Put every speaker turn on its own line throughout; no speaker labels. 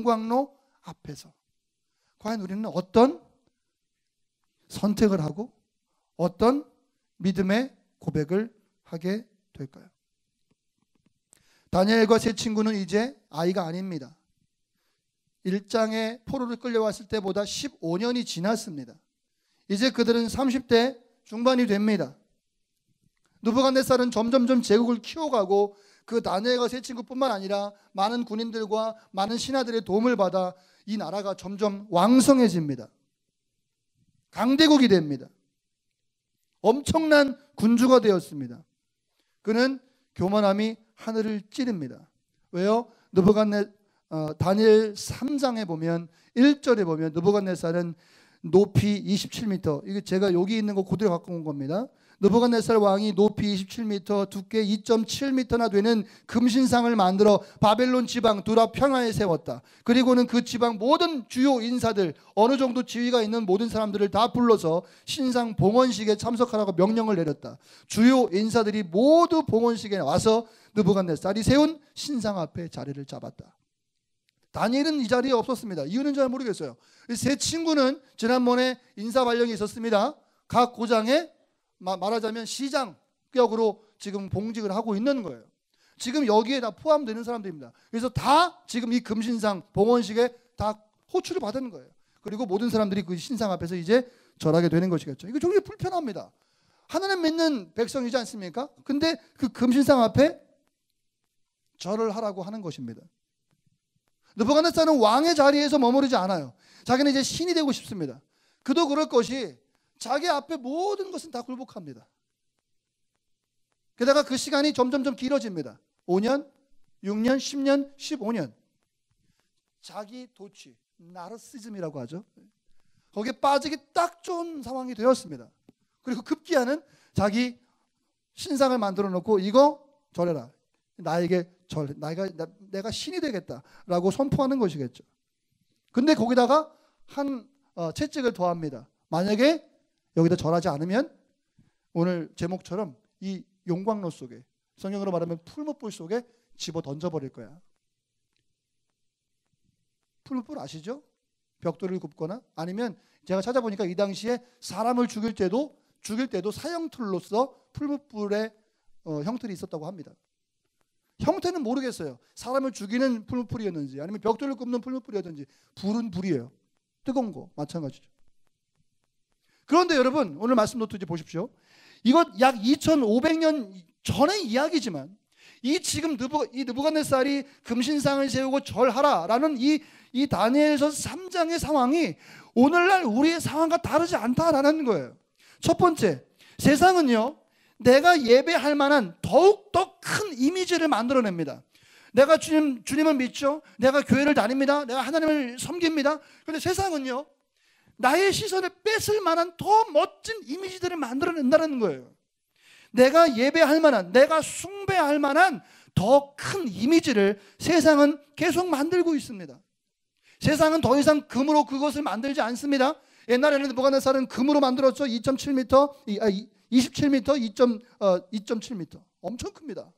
용광로 앞에서 과연 우리는 어떤 선택을 하고 어떤 믿음의 고백을 하게 될까요? 다니엘과 세 친구는 이제 아이가 아닙니다. 1장에 포로를 끌려왔을 때보다 15년이 지났습니다. 이제 그들은 30대 중반이 됩니다. 느부갓네살은 점점점 제국을 키워가고 그 다니엘과 세 친구뿐만 아니라 많은 군인들과 많은 신하들의 도움을 받아 이 나라가 점점 왕성해집니다. 강대국이 됩니다. 엄청난 군주가 되었습니다. 그는 교만함이 하늘을 찌릅니다. 왜요? 다니엘 3장에 보면 1절에 보면 느부갓네살은 높이 27m, 이게 제가 여기 있는 거 그대로 갖고 온 겁니다. 느부갓네살 왕이 높이 27m, 두께 2.7m나 되는 금신상을 만들어 바벨론 지방 두라 평야에 세웠다. 그리고는 그 지방 모든 주요 인사들, 어느 정도 지위가 있는 모든 사람들을 다 불러서 신상 봉헌식에 참석하라고 명령을 내렸다. 주요 인사들이 모두 봉헌식에 와서 느부갓네살이 세운 신상 앞에 자리를 잡았다. 다니엘은 이 자리에 없었습니다. 이유는 잘 모르겠어요. 세 친구는 지난번에 인사발령이 있었습니다. 각 고장에 말하자면 시장격으로 지금 봉직을 하고 있는 거예요. 지금 여기에 다 포함되는 사람들입니다. 그래서 다 지금 이 금신상 봉헌식에 다 호출을 받은 거예요. 그리고 모든 사람들이 그 신상 앞에서 이제 절하게 되는 것이겠죠. 이거 굉장히 불편합니다. 하나님 믿는 백성이지 않습니까? 근데 그 금신상 앞에 절을 하라고 하는 것입니다. 느부갓네살은 왕의 자리에서 머무르지 않아요. 자기는 이제 신이 되고 싶습니다. 그도 그럴 것이 자기 앞에 모든 것은 다 굴복합니다. 게다가 그 시간이 점점점 길어집니다. 5년, 6년, 10년, 15년. 자기 도취, 나르시즘이라고 하죠. 거기에 빠지기 딱 좋은 상황이 되었습니다. 그리고 급기야는 자기 신상을 만들어 놓고 이거 절해라. 나에게 내가 신이 되겠다라고 선포하는 것이겠죠. 근데 거기다가 한 채찍을 더합니다. 만약에 여기다 절하지 않으면 오늘 제목처럼 이 용광로 속에, 성경으로 말하면 풀무불 속에 집어 던져버릴 거야. 풀무불 아시죠? 벽돌을 굽거나 아니면 제가 찾아보니까 이 당시에 사람을 죽일 때도 사형틀로서 풀무불의 형틀이 있었다고 합니다. 형태는 모르겠어요. 사람을 죽이는 풀무불이었는지 아니면 벽돌을 굽는 풀무불이었는지 불은 불이에요. 뜨거운 거 마찬가지죠. 그런데 여러분 오늘 말씀 노트 보십시오. 이것 약 2500년 전의 이야기지만 지금 이 느부갓네살이 금신상을 세우고 절하라라는 이 다니엘서 3장의 상황이 오늘날 우리의 상황과 다르지 않다라는 거예요. 첫 번째, 세상은요 내가 예배할 만한 더욱더 큰 이미지를 만들어냅니다. 내가 주님을 믿죠. 내가 교회를 다닙니다. 내가 하나님을 섬깁니다. 그런데 세상은요 나의 시선을 뺏을 만한 더 멋진 이미지들을 만들어낸다는 거예요. 내가 예배할 만한, 내가 숭배할 만한 더 큰 이미지를 세상은 계속 만들고 있습니다. 세상은 더 이상 금으로 그것을 만들지 않습니다. 옛날에는 느부갓네살은 금으로 만들었죠. 27m, 2.7m, 엄청 큽니다.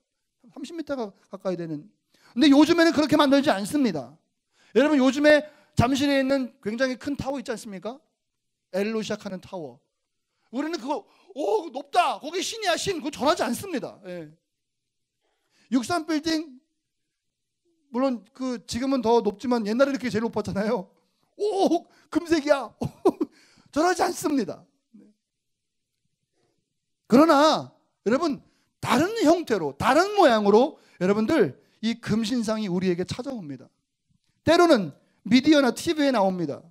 30m가 가까이 되는. 근데 요즘에는 그렇게 만들지 않습니다. 여러분 요즘에 잠실에 있는 굉장히 큰 타워 있지 않습니까? L로 시작하는 타워. 우리는 그거 높다. 거기 신이야 신. 그거 전하지 않습니다. 예. 63빌딩 물론 지금은 더 높지만 옛날에는 그게 제일 높았잖아요. 금색이야. 전하지 않습니다. 그러나 여러분 다른 형태로 다른 모양으로 여러분들 이 금신상이 우리에게 찾아옵니다. 때로는 미디어나 TV에 나옵니다.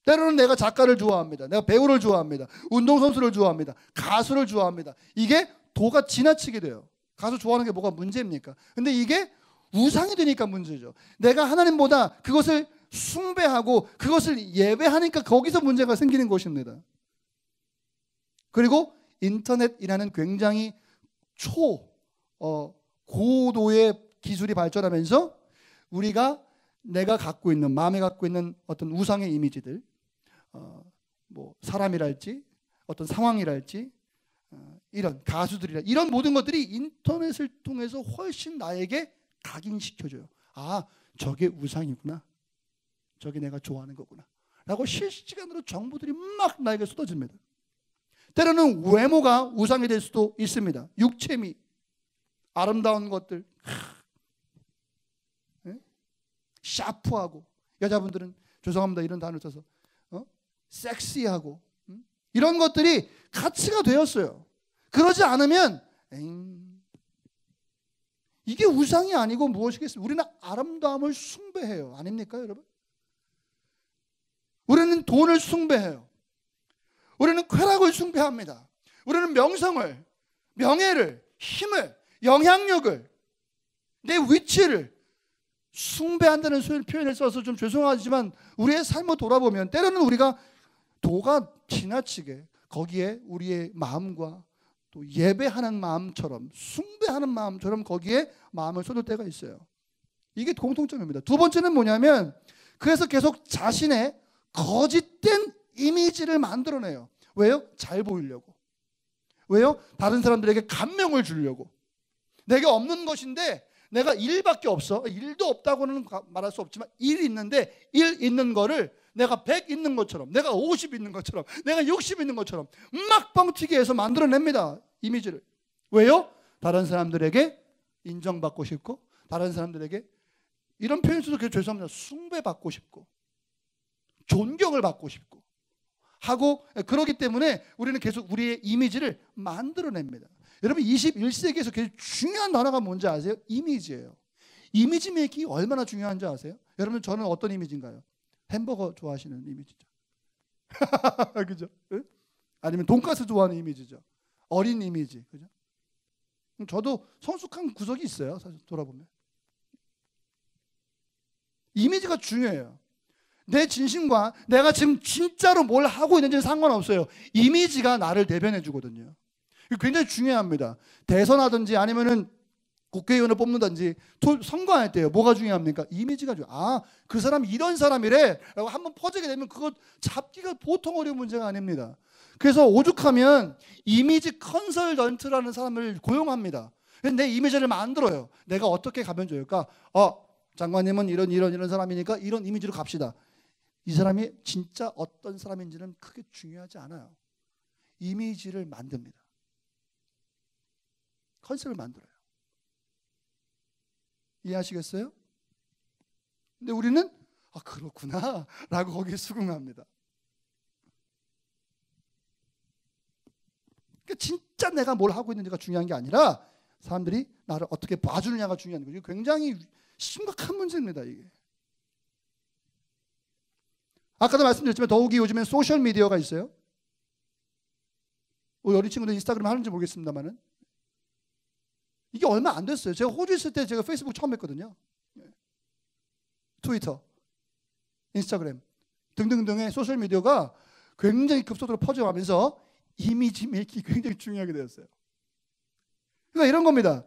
때로는 내가 작가를 좋아합니다. 내가 배우를 좋아합니다. 운동선수를 좋아합니다. 가수를 좋아합니다. 이게 도가 지나치게 돼요. 가수 좋아하는 게 뭐가 문제입니까? 근데 이게 우상이 되니까 문제죠. 내가 하나님보다 그것을 숭배하고 그것을 예배하니까 거기서 문제가 생기는 것입니다. 그리고 인터넷이라는 굉장히 고도의 기술이 발전하면서 내가 갖고 있는, 마음에 갖고 있는 어떤 우상의 이미지들, 사람이랄지 어떤 상황이랄지 이런 가수들이라 이런 모든 것들이 인터넷을 통해서 훨씬 나에게 각인시켜줘요. 아, 저게 우상이구나. 저게 내가 좋아하는 거구나 라고 실시간으로 정보들이 막 나에게 쏟아집니다. 때로는 외모가 우상이 될 수도 있습니다. 육체미, 아름다운 것들, 샤프하고, 여자분들은 죄송합니다 이런 단어를 써서 섹시하고, 이런 것들이 가치가 되었어요. 그러지 않으면 이게 우상이 아니고 무엇이겠습니까? 우리는 아름다움을 숭배해요. 아닙니까 여러분? 우리는 돈을 숭배해요. 우리는 쾌락을 숭배합니다. 우리는 명성을, 명예를, 힘을, 영향력을, 내 위치를 숭배한다는 표현을 써서 좀 죄송하지만 우리의 삶을 돌아보면 때로는 우리가 도가 지나치게 거기에 우리의 마음과 또 예배하는 마음처럼, 숭배하는 마음처럼 거기에 마음을 쏟을 때가 있어요. 이게 공통점입니다. 두 번째는 뭐냐면 그래서 계속 자신의 거짓된 이미지를 만들어내요. 왜요? 잘 보이려고. 왜요? 다른 사람들에게 감명을 주려고. 내게 없는 것인데 내가 일밖에 없어. 일도 없다고는 말할 수 없지만 일 있는데 일 있는 거를 내가 100 있는 것처럼, 내가 50 있는 것처럼, 내가 60 있는 것처럼 막 뻥튀기 해서 만들어냅니다. 이미지를. 왜요? 다른 사람들에게 인정받고 싶고, 다른 사람들에게, 이런 표현 써서 죄송합니다, 숭배받고 싶고 존경을 받고 싶고 하고, 그러기 때문에 우리는 계속 우리의 이미지를 만들어냅니다. 여러분 21세기에서 제일 중요한 단어가 뭔지 아세요? 이미지예요. 이미지 메이킹이 얼마나 중요한지 아세요? 여러분 저는 어떤 이미지인가요? 햄버거 좋아하시는 이미지죠. 그죠? 응? 아니면 돈가스 좋아하는 이미지죠. 어린 이미지. 그죠? 저도 성숙한 구석이 있어요. 사실 돌아보면. 이미지가 중요해요. 내 진심과 내가 지금 진짜로 뭘 하고 있는지는 상관없어요. 이미지가 나를 대변해 주거든요. 굉장히 중요합니다. 대선하든지 아니면은 국회의원을 뽑는다든지 선거할 때요. 뭐가 중요합니까? 이미지가 중요해요. 아, 그 사람이 이런 사람이래 라고 한번 퍼지게 되면 그거 잡기가 보통 어려운 문제가 아닙니다. 그래서 오죽하면 이미지 컨설턴트라는 사람을 고용합니다. 내 이미지를 만들어요. 내가 어떻게 가면 좋을까? 장관님은 이런 사람이니까 이런 이미지로 갑시다. 이 사람이 진짜 어떤 사람인지는 크게 중요하지 않아요. 이미지를 만듭니다. 컨셉을 만들어요. 이해하시겠어요? 근데 우리는 그렇구나 라고 거기에 수긍합니다. 그러니까 진짜 내가 뭘 하고 있는지가 중요한 게 아니라 사람들이 나를 어떻게 봐주느냐가 중요한 거죠. 굉장히 심각한 문제입니다. 이게. 아까도 말씀드렸지만 더욱이 요즘엔 소셜미디어가 있어요. 우리 어린 친구들 인스타그램 하는지 모르겠습니다만은 이게 얼마 안 됐어요. 제가 호주 있을 때 제가 페이스북 처음 했거든요. 트위터, 인스타그램 등등등의 소셜미디어가 굉장히 급속도로 퍼져가면서 이미지 메이킹이 굉장히 중요하게 되었어요. 그러니까 이런 겁니다.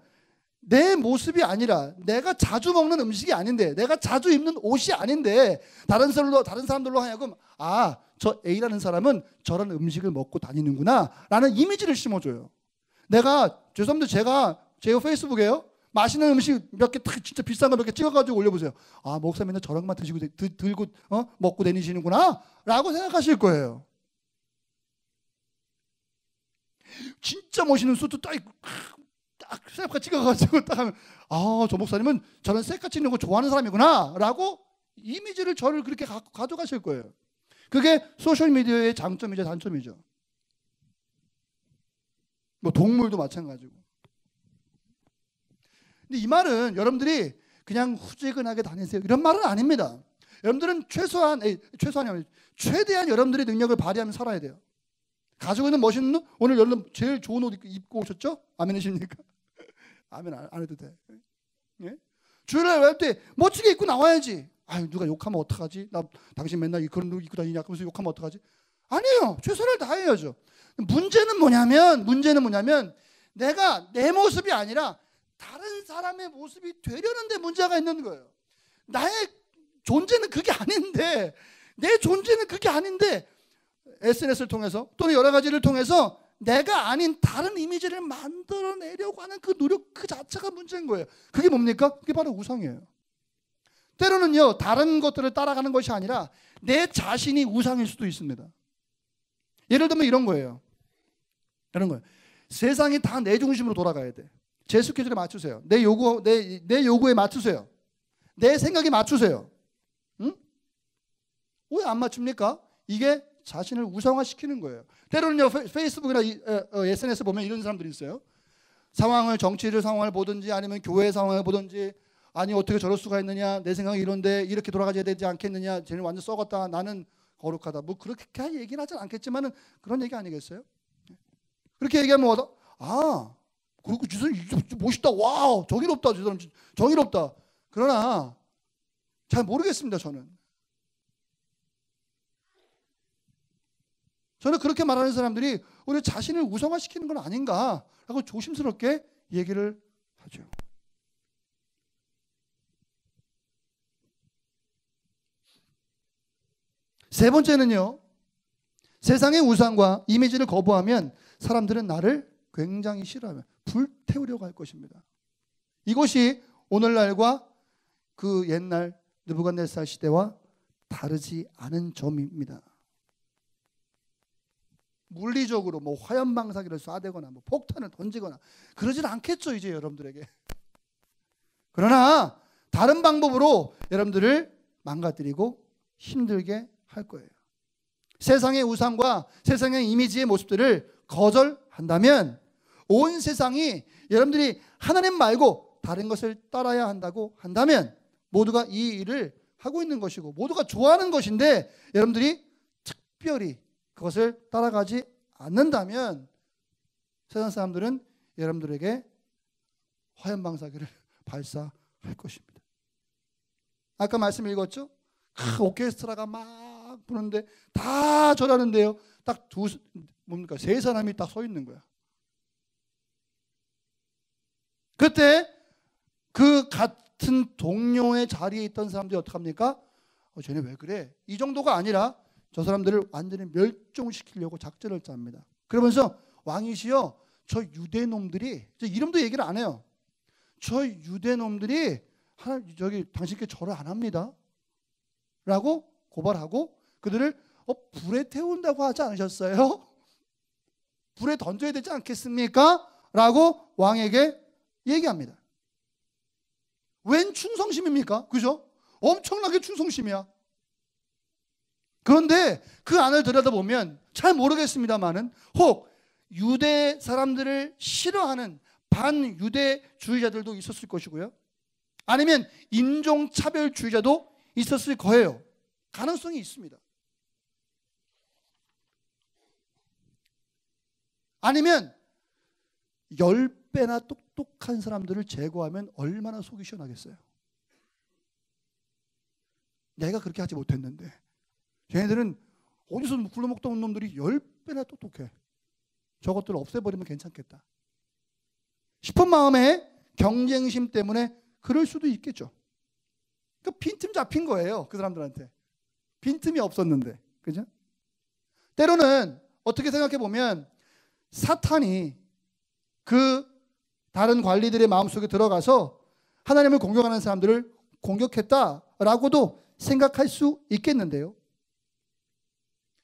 내 모습이 아니라 내가 자주 먹는 음식이 아닌데 내가 자주 입는 옷이 아닌데 다른 사람들로 하여금 저 A라는 사람은 저런 음식을 먹고 다니는구나 라는 이미지를 심어줘요. 내가 죄송합니다. 제가 페이스북에요. 맛있는 음식 몇 개 진짜 비싼 거 몇 개 찍어가지고 올려보세요. 목사님 맨날 저런 것만 드시고 들고 먹고 다니시는구나 라고 생각하실 거예요. 진짜 멋있는 수트 딱 셀카 찍어가지고 딱 하면 저 목사님은 저런 셀카 찍는 거 좋아하는 사람이구나 라고 이미지를 저를 그렇게 가져가실 거예요. 그게 소셜미디어의 장점이죠, 단점이죠. 뭐 동물도 마찬가지고. 근데 이 말은 여러분들이 그냥 후지근하게 다니세요 이런 말은 아닙니다. 여러분들은 최대한 여러분들의 능력을 발휘하며 살아야 돼요. 가지고 있는 멋있는 오늘 여러분 제일 좋은 옷 입고 오셨죠? 아멘이십니까? 아멘 안 해도 돼. 예? 주일날 할 때 멋지게 입고 나와야지. 누가 욕하면 어떡하지? 당신 맨날 그런 옷 입고 다니냐? 그러면서 욕하면 어떡하지? 아니에요. 최선을 다해야죠. 문제는 뭐냐면 내가 내 모습이 아니라 다른 사람의 모습이 되려는 데 문제가 있는 거예요. 나의 존재는 그게 아닌데 내 존재는 그게 아닌데 SNS를 통해서 또는 여러 가지를 통해서 내가 아닌 다른 이미지를 만들어내려고 하는 그 노력 그 자체가 문제인 거예요. 그게 뭡니까? 그게 바로 우상이에요. 때로는요, 다른 것들을 따라가는 것이 아니라 내 자신이 우상일 수도 있습니다. 예를 들면 이런 거예요. 이런 거예요. 세상이 다 내 중심으로 돌아가야 돼. 제 스케줄에 맞추세요. 내 요구에 맞추세요. 내 생각에 맞추세요. 응? 왜 안 맞춥니까? 이게 자신을 우상화시키는 거예요. 때로는요, 페이스북이나 SNS 보면 이런 사람들이 있어요. 정치를 상황을 보든지 아니면 교회 상황을 보든지, 아니 어떻게 저럴 수가 있느냐, 내 생각이 이런데 이렇게 돌아가야 되지 않겠느냐, 쟤는 완전 썩었다, 나는 거룩하다, 뭐 그렇게 얘기는 하진 않겠지만은 그런 얘기 아니겠어요? 그렇게 얘기하면 그리고 저 사람 멋있다, 와우, 정의롭다, 저 사람 정의롭다. 그러나 잘 모르겠습니다. 저는 그렇게 말하는 사람들이 우리 자신을 우상화시키는 건 아닌가라고 조심스럽게 얘기를 하죠. 세 번째는요, 세상의 우상과 이미지를 거부하면 사람들은 나를 굉장히 싫어하며 불태우려고 할 것입니다. 이것이 오늘날과 그 옛날 느부갓네살 시대와 다르지 않은 점입니다. 물리적으로 뭐 화염방사기를 쏴대거나 뭐 폭탄을 던지거나 그러진 않겠죠, 이제 여러분들에게. 그러나 다른 방법으로 여러분들을 망가뜨리고 힘들게 할 거예요. 세상의 우상과 세상의 이미지의 모습들을 거절한다면 온 세상이 여러분들이 하나님 말고 다른 것을 따라야 한다고 한다면 모두가 이 일을 하고 있는 것이고 모두가 좋아하는 것인데 여러분들이 특별히 그것을 따라가지 않는다면 세상 사람들은 여러분들에게 화염방사기를 발사할 것입니다. 아까 말씀 읽었죠? 오케스트라가 막 부르는데 다 절하는데요, 딱 세 사람이 딱 서 있는 거야. 그때 그 같은 동료의 자리에 있던 사람들이 어떡합니까? 쟤네 왜 그래? 이 정도가 아니라 저 사람들을 완전히 멸종시키려고 작전을 짭니다. 그러면서 왕이시여, 저 유대놈들이, 저 이름도 얘기를 안 해요. 저 유대놈들이 당신께 절을 안 합니다 라고 고발하고 그들을 불에 태운다고 하지 않으셨어요? 불에 던져야 되지 않겠습니까? 라고 왕에게 얘기합니다. 웬 충성심입니까? 그죠? 엄청나게 충성심이야. 그런데 그 안을 들여다보면 잘 모르겠습니다만은 혹 유대 사람들을 싫어하는 반유대주의자들도 있었을 것이고요, 아니면 인종차별주의자도 있었을 거예요. 가능성이 있습니다. 아니면 10배나 똑똑한 사람들을 제거하면 얼마나 속이 시원하겠어요. 내가 그렇게 하지 못했는데 쟤네들은 어디서 굴러먹던 놈들이 10배나 똑똑해, 저것들을 없애버리면 괜찮겠다 싶은 마음에 경쟁심 때문에 그럴 수도 있겠죠. 그 빈틈 잡힌 거예요, 그 사람들한테. 빈틈이 없었는데, 그죠? 때로는 어떻게 생각해 보면 사탄이 그 다른 관리들의 마음속에 들어가서 하나님을 공격하는 사람들을 공격했다라고도 생각할 수 있겠는데요,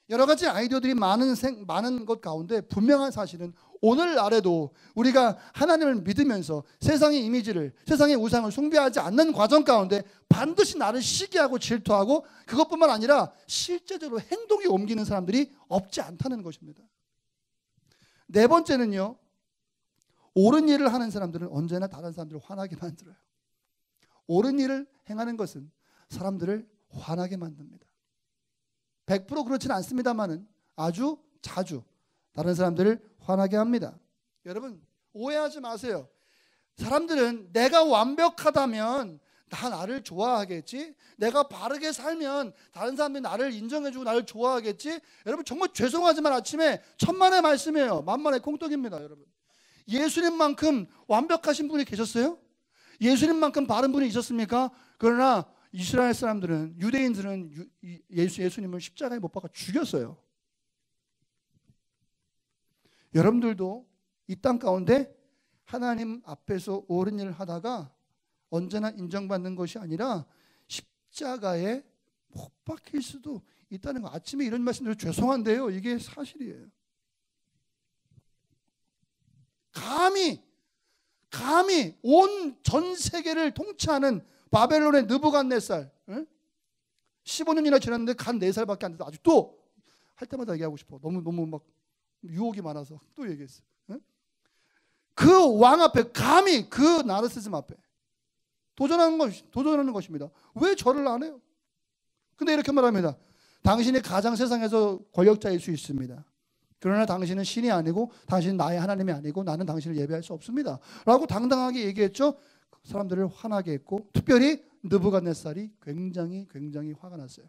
여러 가지 아이디어들이 많은 것 가운데 분명한 사실은 오늘날에도 우리가 하나님을 믿으면서 세상의 이미지를, 세상의 우상을 숭배하지 않는 과정 가운데 반드시 나를 시기하고 질투하고 그것뿐만 아니라 실제적으로 행동이 옮기는 사람들이 없지 않다는 것입니다. 네 번째는요, 옳은 일을 하는 사람들은 언제나 다른 사람들을 화나게 만들어요. 옳은 일을 행하는 것은 사람들을 화나게 만듭니다. 100% 그렇지는 않습니다만은 아주 자주 다른 사람들을 화나게 합니다. 여러분 오해하지 마세요. 사람들은 내가 완벽하다면 나를 좋아하겠지, 내가 바르게 살면 다른 사람들이 나를 인정해주고 나를 좋아하겠지. 여러분 정말 죄송하지만 아침에 천만의 말씀이에요, 만만의 콩떡입니다. 여러분, 예수님만큼 완벽하신 분이 계셨어요? 예수님만큼 바른 분이 있었습니까? 그러나 이스라엘 사람들은, 유대인들은 예수님을 십자가에 못 박아 죽였어요. 여러분들도 이 땅 가운데 하나님 앞에서 옳은 일을 하다가 언제나 인정받는 것이 아니라 십자가에 못 박힐 수도 있다는 거. 아침에 이런 말씀드려 죄송한데요, 이게 사실이에요. 감히 온 전 세계를 통치하는 바벨론의 느부갓네살, 15년이나 지났는데 간 4살밖에 안 돼서 아직도 할 때마다 얘기하고 싶어. 너무 막 유혹이 많아서 또 얘기했어. 그 왕 앞에 감히 그 나르시즘 앞에 도전하는 것입니다. 왜 절을 안 해요? 근데 이렇게 말합니다. 당신이 가장 세상에서 권력자일 수 있습니다. 그러나 당신은 신이 아니고 당신은 나의 하나님이 아니고 나는 당신을 예배할 수 없습니다. 라고 당당하게 얘기했죠. 사람들을 화나게 했고 특별히 느부갓네살이 굉장히 화가 났어요.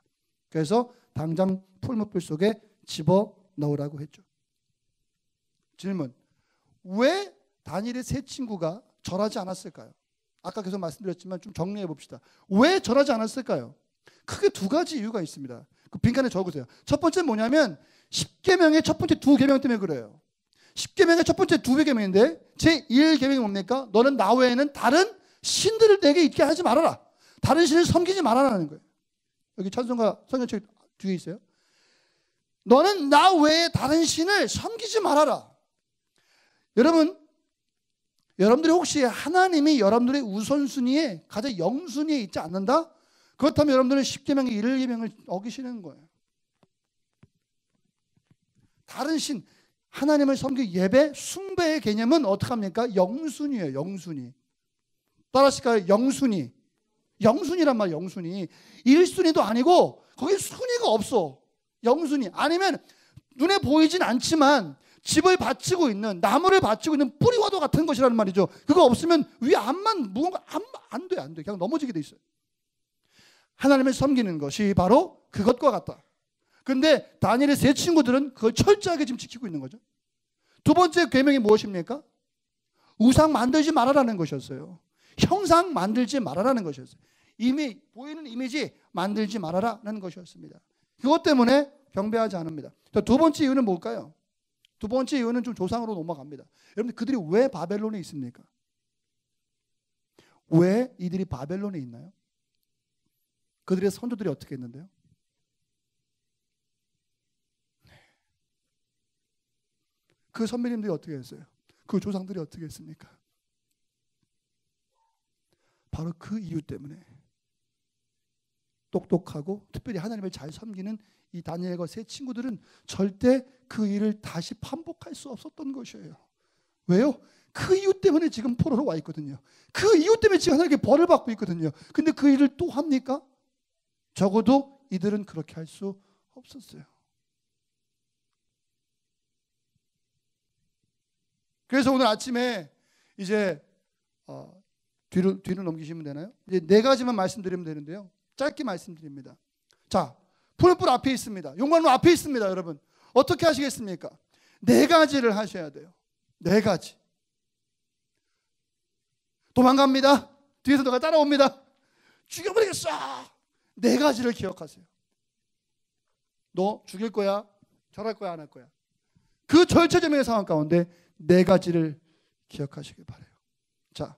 그래서 당장 풀무불 속에 집어넣으라고 했죠. 질문. 왜 다니엘의 세 친구가 절하지 않았을까요? 아까 계속 말씀드렸지만 좀 정리해 봅시다. 왜 절하지 않았을까요? 크게 두 가지 이유가 있습니다. 그 빈칸에 적으세요. 첫 번째는 뭐냐면 10계명의 첫 번째 2계명 때문에 그래요. 10계명의 첫 번째 2계명인데 제1계명이 뭡니까? 너는 나 외에는 다른 신들을 내게 있게 하지 말아라. 다른 신을 섬기지 말아라는 거예요. 여기 찬송가 성경책 뒤에 있어요. 너는 나 외에 다른 신을 섬기지 말아라. 여러분들이 혹시 하나님이 여러분들의 우선순위에 가장 영순위에 있지 않는다? 그렇다면 여러분들은 10계명의 1계명을 어기시는 거예요. 다른 신, 하나님을 섬기 예배, 숭배의 개념은 어떻게 합니까? 영순위예요. 영순위. 따라하실까요? 영순위. 영순위란 말이에요. 영순위. 1순위도 아니고 거기 순위가 없어. 영순위. 아니면 눈에 보이진 않지만 집을 받치고 있는, 나무를 받치고 있는 뿌리와도 같은 것이라는 말이죠. 그거 없으면 위 앞만 무언가 안 돼. 그냥 넘어지게 돼 있어요. 하나님을 섬기는 것이 바로 그것과 같다. 근데 다니엘의 세 친구들은 그걸 철저하게 지금 지키고 있는 거죠. 두 번째 계명이 무엇입니까? 우상 만들지 말아라는 것이었어요. 형상 만들지 말아라는 것이었어요. 이미 보이는 이미지 만들지 말아라는 것이었습니다. 그것 때문에 경배하지 않습니다. 두 번째 이유는 뭘까요? 두 번째 이유는 좀 조상으로 넘어갑니다. 여러분들 그들이 왜 바벨론에 있습니까? 왜 이들이 바벨론에 있나요? 그들의 선조들이 어떻게 했는데요? 그 선배님들이 어떻게 했어요? 그 조상들이 어떻게 했습니까? 바로 그 이유 때문에 똑똑하고 특별히 하나님을 잘 섬기는 이 다니엘과 세 친구들은 절대 그 일을 다시 반복할 수 없었던 것이에요. 왜요? 그 이유 때문에 지금 포로로 와 있거든요. 그 이유 때문에 지금 하나님께 벌을 받고 있거든요. 근데 그 일을 또 합니까? 적어도 이들은 그렇게 할 수 없었어요. 그래서 오늘 아침에 이제 뒤로 넘기시면 되나요? 이제 4가지만 말씀드리면 되는데요. 짧게 말씀드립니다. 자, 푸른불 앞에 있습니다. 용광로 앞에 있습니다. 여러분 어떻게 하시겠습니까? 4가지를 하셔야 돼요. 4가지. 도망갑니다. 뒤에서 너가 따라옵니다. 죽여버리겠어. 4가지를 기억하세요. 너 죽일 거야? 절할 거야? 안 할 거야? 그 절체절명의 상황 가운데 4가지를 기억하시길 바라요. 자,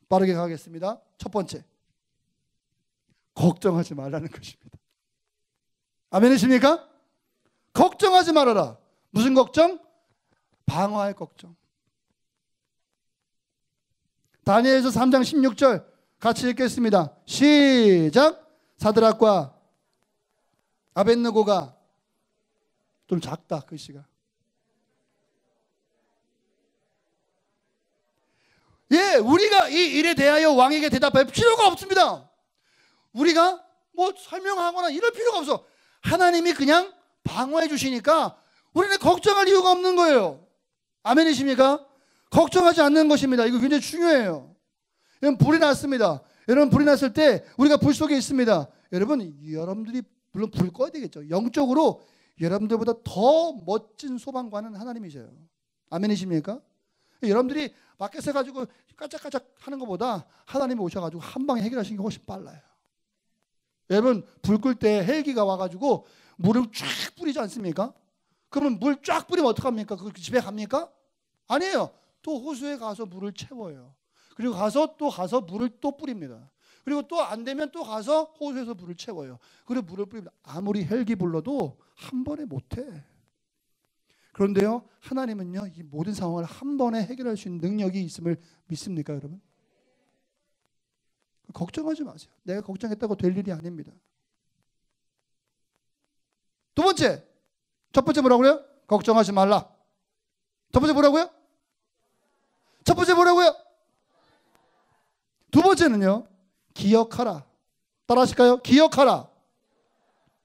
빠르게 가겠습니다. 첫 번째, 걱정하지 말라는 것입니다. 아멘이십니까? 걱정하지 말아라. 무슨 걱정? 방어할 걱정. 다니엘서 3장 16절 같이 읽겠습니다. 시작. 사드락과 아벳느고가, 좀 작다 글씨가. 예, 우리가 이 일에 대하여 왕에게 대답할 필요가 없습니다. 우리가 뭐 설명하거나 이럴 필요가 없어. 하나님이 그냥 방어해 주시니까 우리는 걱정할 이유가 없는 거예요. 아멘이십니까? 걱정하지 않는 것입니다. 이거 굉장히 중요해요. 여러분 불이 났습니다. 여러분 불이 났을 때 우리가 불 속에 있습니다. 여러분들이 물론 불 꺼야 되겠죠. 영적으로 여러분들보다 더 멋진 소방관은 하나님이세요. 아멘이십니까? 여러분들이 밖에서 가지고 까짝까짝 하는 것보다 하나님이 오셔가지고 한 방에 해결하시는 게 훨씬 빨라요. 여러분 불 끌 때 헬기가 와가지고 물을 쫙 뿌리지 않습니까? 그러면 물 쫙 뿌리면 어떡합니까? 그 집에 갑니까? 아니에요. 또 호수에 가서 물을 채워요. 그리고 가서 물을 또 뿌립니다. 그리고 또 안 되면 또 가서 호수에서 물을 채워요. 그리고 물을 뿌립니다. 아무리 헬기 불러도 한 번에 못해. 그런데요, 하나님은요, 이 모든 상황을 한 번에 해결할 수 있는 능력이 있음을 믿습니까, 여러분? 걱정하지 마세요. 내가 걱정했다고 될 일이 아닙니다. 두 번째, 첫 번째 뭐라고요? 걱정하지 말라. 첫 번째 뭐라고요? 첫 번째 뭐라고요? 두 번째는요, 기억하라. 따라 하실까요? 기억하라.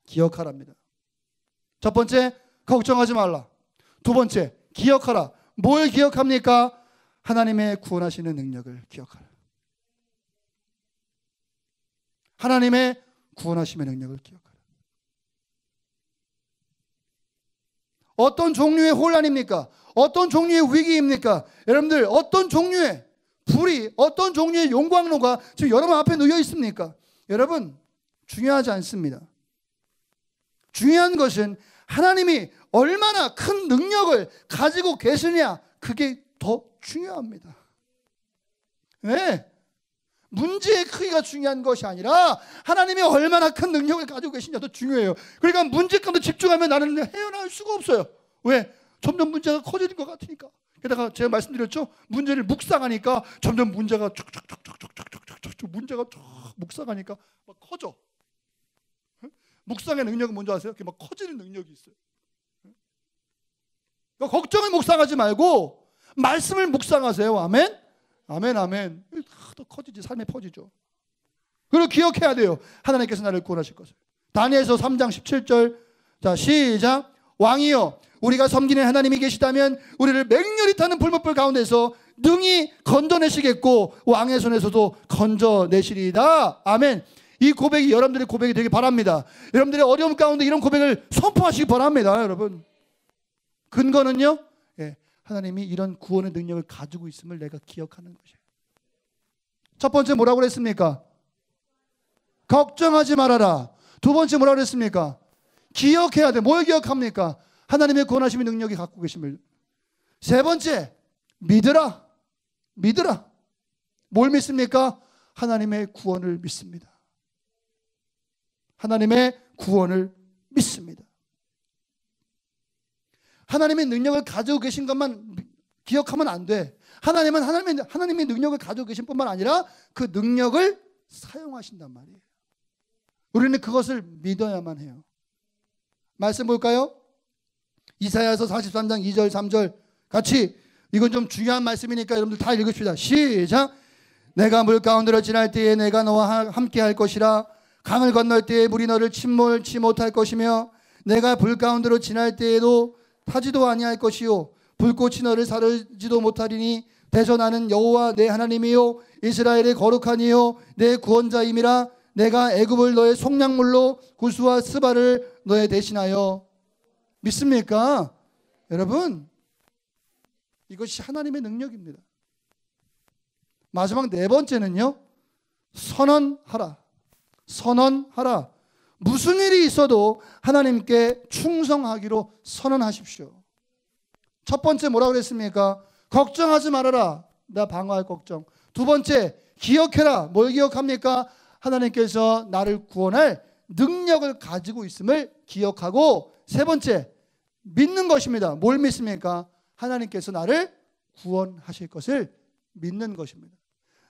기억하랍니다. 첫 번째, 걱정하지 말라. 두 번째, 기억하라. 뭘 기억합니까? 하나님의 구원하시는 능력을 기억하라. 하나님의 구원하심의 능력을 기억하라. 어떤 종류의 혼란입니까? 어떤 종류의 위기입니까? 여러분들, 어떤 종류의 불이, 어떤 종류의 용광로가 지금 여러분 앞에 놓여 있습니까? 여러분, 중요하지 않습니다. 중요한 것은 하나님이 얼마나 큰 능력을 가지고 계시냐, 그게 더 중요합니다. 네. 문제의 크기가 중요한 것이 아니라 하나님이 얼마나 큰 능력을 가지고 계시냐도 중요해요. 그러니까 문제 가운데 집중하면 나는 헤어나올 수가 없어요. 왜? 점점 문제가 커지는 것 같으니까. 게다가 제가 말씀드렸죠, 문제를 묵상하니까 점점 문제가 쭉 문제가 쭉 묵상하니까 막 커져. 묵상의 능력은 뭔지 아세요? 막 커지는 능력이 있어요. 그러니까 걱정을 묵상하지 말고 말씀을 묵상하세요. 아멘? 아멘, 아멘. 더 커지지, 삶에 퍼지죠. 그리고 기억해야 돼요. 하나님께서 나를 구원하실 것을. 다니엘서 3장 17절. 자, 시작. 왕이여, 우리가 섬기는 하나님이 계시다면 우리를 맹렬히 타는 불못불 가운데서 능히 건져내시겠고 왕의 손에서도 건져내시리이다. 아멘. 이 고백이 여러분들의 고백이 되길 바랍니다. 여러분들의 어려움 가운데 이런 고백을 선포하시기 바랍니다. 여러분, 근거는요, 하나님이 이런 구원의 능력을 가지고 있음을 내가 기억하는 것이에요. 첫 번째 뭐라고 그랬습니까? 걱정하지 말아라. 두 번째 뭐라고 그랬습니까? 기억해야 돼. 뭘 기억합니까? 하나님의 구원하심의 능력이 갖고 계심을. 세 번째, 믿으라. 믿으라. 뭘 믿습니까? 하나님의 구원을 믿습니다. 하나님의 구원을 믿습니다. 하나님의 능력을 가지고 계신 것만 기억하면 안 돼. 하나님은 하나님의 능력을 가지고 계신 뿐만 아니라 그 능력을 사용하신단 말이에요. 우리는 그것을 믿어야만 해요. 말씀 볼까요? 이사야서 43장 2절 3절 같이, 이건 좀 중요한 말씀이니까 여러분들 다 읽읍시다. 시작. 내가 물 가운데로 지날 때에 내가 너와 함께 할 것이라. 강을 건널 때에 물이 너를 침몰치 못할 것이며 내가 불 가운데로 지날 때에도 타지도 아니할 것이요 불꽃이 너를 사르지도 못하리니 대저 나는 여호와 내 하나님이요 이스라엘의 거룩한 이요 내 구원자임이라. 내가 애굽을 너의 속량물로 구스와 스바를 너의 대신하여. 믿습니까? 여러분, 이것이 하나님의 능력입니다. 마지막 네 번째는요, 선언하라. 선언하라. 무슨 일이 있어도 하나님께 충성하기로 선언하십시오. 첫 번째 뭐라고 그랬습니까? 걱정하지 말아라. 나 방어할 걱정. 두 번째, 기억해라. 뭘 기억합니까? 하나님께서 나를 구원할 능력을 가지고 있음을 기억하고, 세 번째, 믿는 것입니다. 뭘 믿습니까? 하나님께서 나를 구원하실 것을 믿는 것입니다.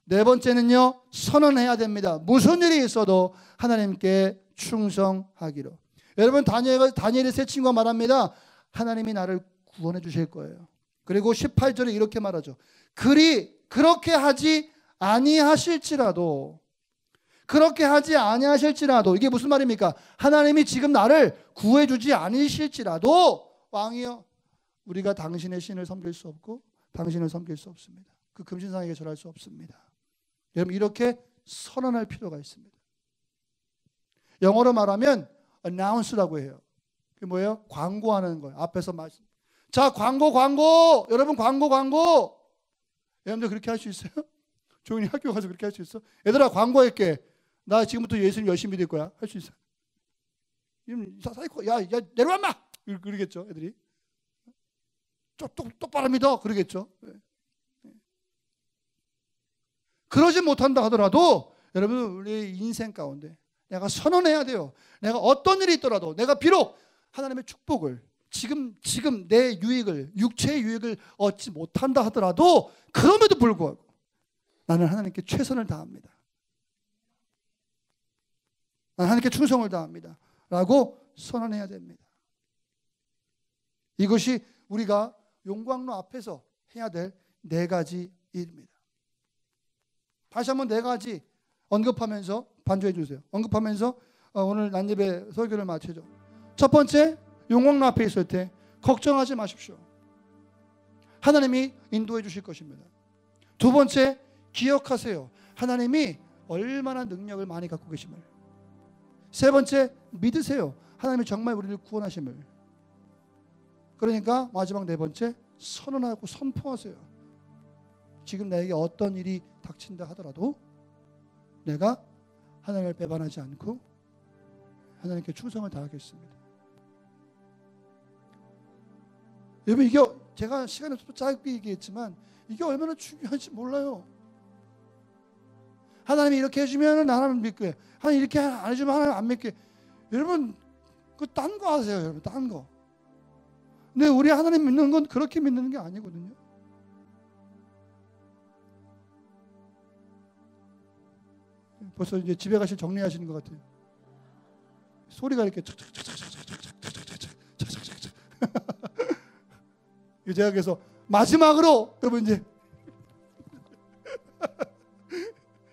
네 번째는요, 선언해야 됩니다. 무슨 일이 있어도 하나님께 충성하기로. 여러분, 다니엘의 세 친구가 말합니다. 하나님이 나를 구원해 주실 거예요. 그리고 18절에 이렇게 말하죠. 그렇게 하지 아니하실지라도, 그렇게 하지 아니하실지라도, 이게 무슨 말입니까? 하나님이 지금 나를 구해주지 않으실지라도 왕이여, 우리가 당신의 신을 섬길 수 없고 당신을 섬길 수 없습니다. 그 금신상에게 절할 수 없습니다. 여러분, 이렇게 선언할 필요가 있습니다. 영어로 말하면 announce라고 해요. 그게 뭐예요? 광고하는 거예요. 앞에서 말씀. 자, 광고. 여러분, 광고. 여러분들 그렇게 할 수 있어요? 조용히 학교 가서 그렇게 할 수 있어? 얘들아, 광고할게. 나 지금부터 예수님 열심히 믿을 거야. 할 수 있어요? 사이코, 야, 내려와 마! 그러겠죠, 애들이. 똑바로 믿어. 그러겠죠. 그러지 못한다 하더라도 여러분 우리 인생 가운데 내가 선언해야 돼요. 내가 어떤 일이 있더라도 내가 비록 하나님의 축복을 지금 내 유익을 육체의 유익을 얻지 못한다 하더라도 그럼에도 불구하고 나는 하나님께 최선을 다합니다. 나는 하나님께 충성을 다합니다. 라고 선언해야 됩니다. 이것이 우리가 용광로 앞에서 해야 될 4가지 일입니다. 다시 한번 4가지 언급하면서 반주해 주세요. 언급하면서 오늘 난예배 설교를 마치죠. 첫 번째, 용광로 앞에 있을 때 걱정하지 마십시오. 하나님이 인도해 주실 것입니다. 두 번째, 기억하세요. 하나님이 얼마나 능력을 많이 갖고 계심을. 세 번째, 믿으세요. 하나님이 정말 우리를 구원하심을. 그러니까 마지막 4번째, 선언하고 선포하세요. 지금 나에게 어떤 일이 닥친다 하더라도 내가 하나님을 배반하지 않고 하나님께 충성을 다하겠습니다. 여러분, 이게 제가 시간이 좀 짧게 얘기했지만 이게 얼마나 중요한지 몰라요. 하나님이 이렇게 해주면 하나님 믿게, 하나님 이렇게 안 해주면 하나님 안 믿게. 여러분, 그 딴 거 하세요. 여러분, 딴 거. 근데 우리 하나님 믿는 건 그렇게 믿는 게 아니거든요. 벌써 이제 집에 가실 정리하시는 것 같아요. 소리가 이렇게 착착착착착착착착착착착착착착. 제가 그래서 마지막으로 여러분 이제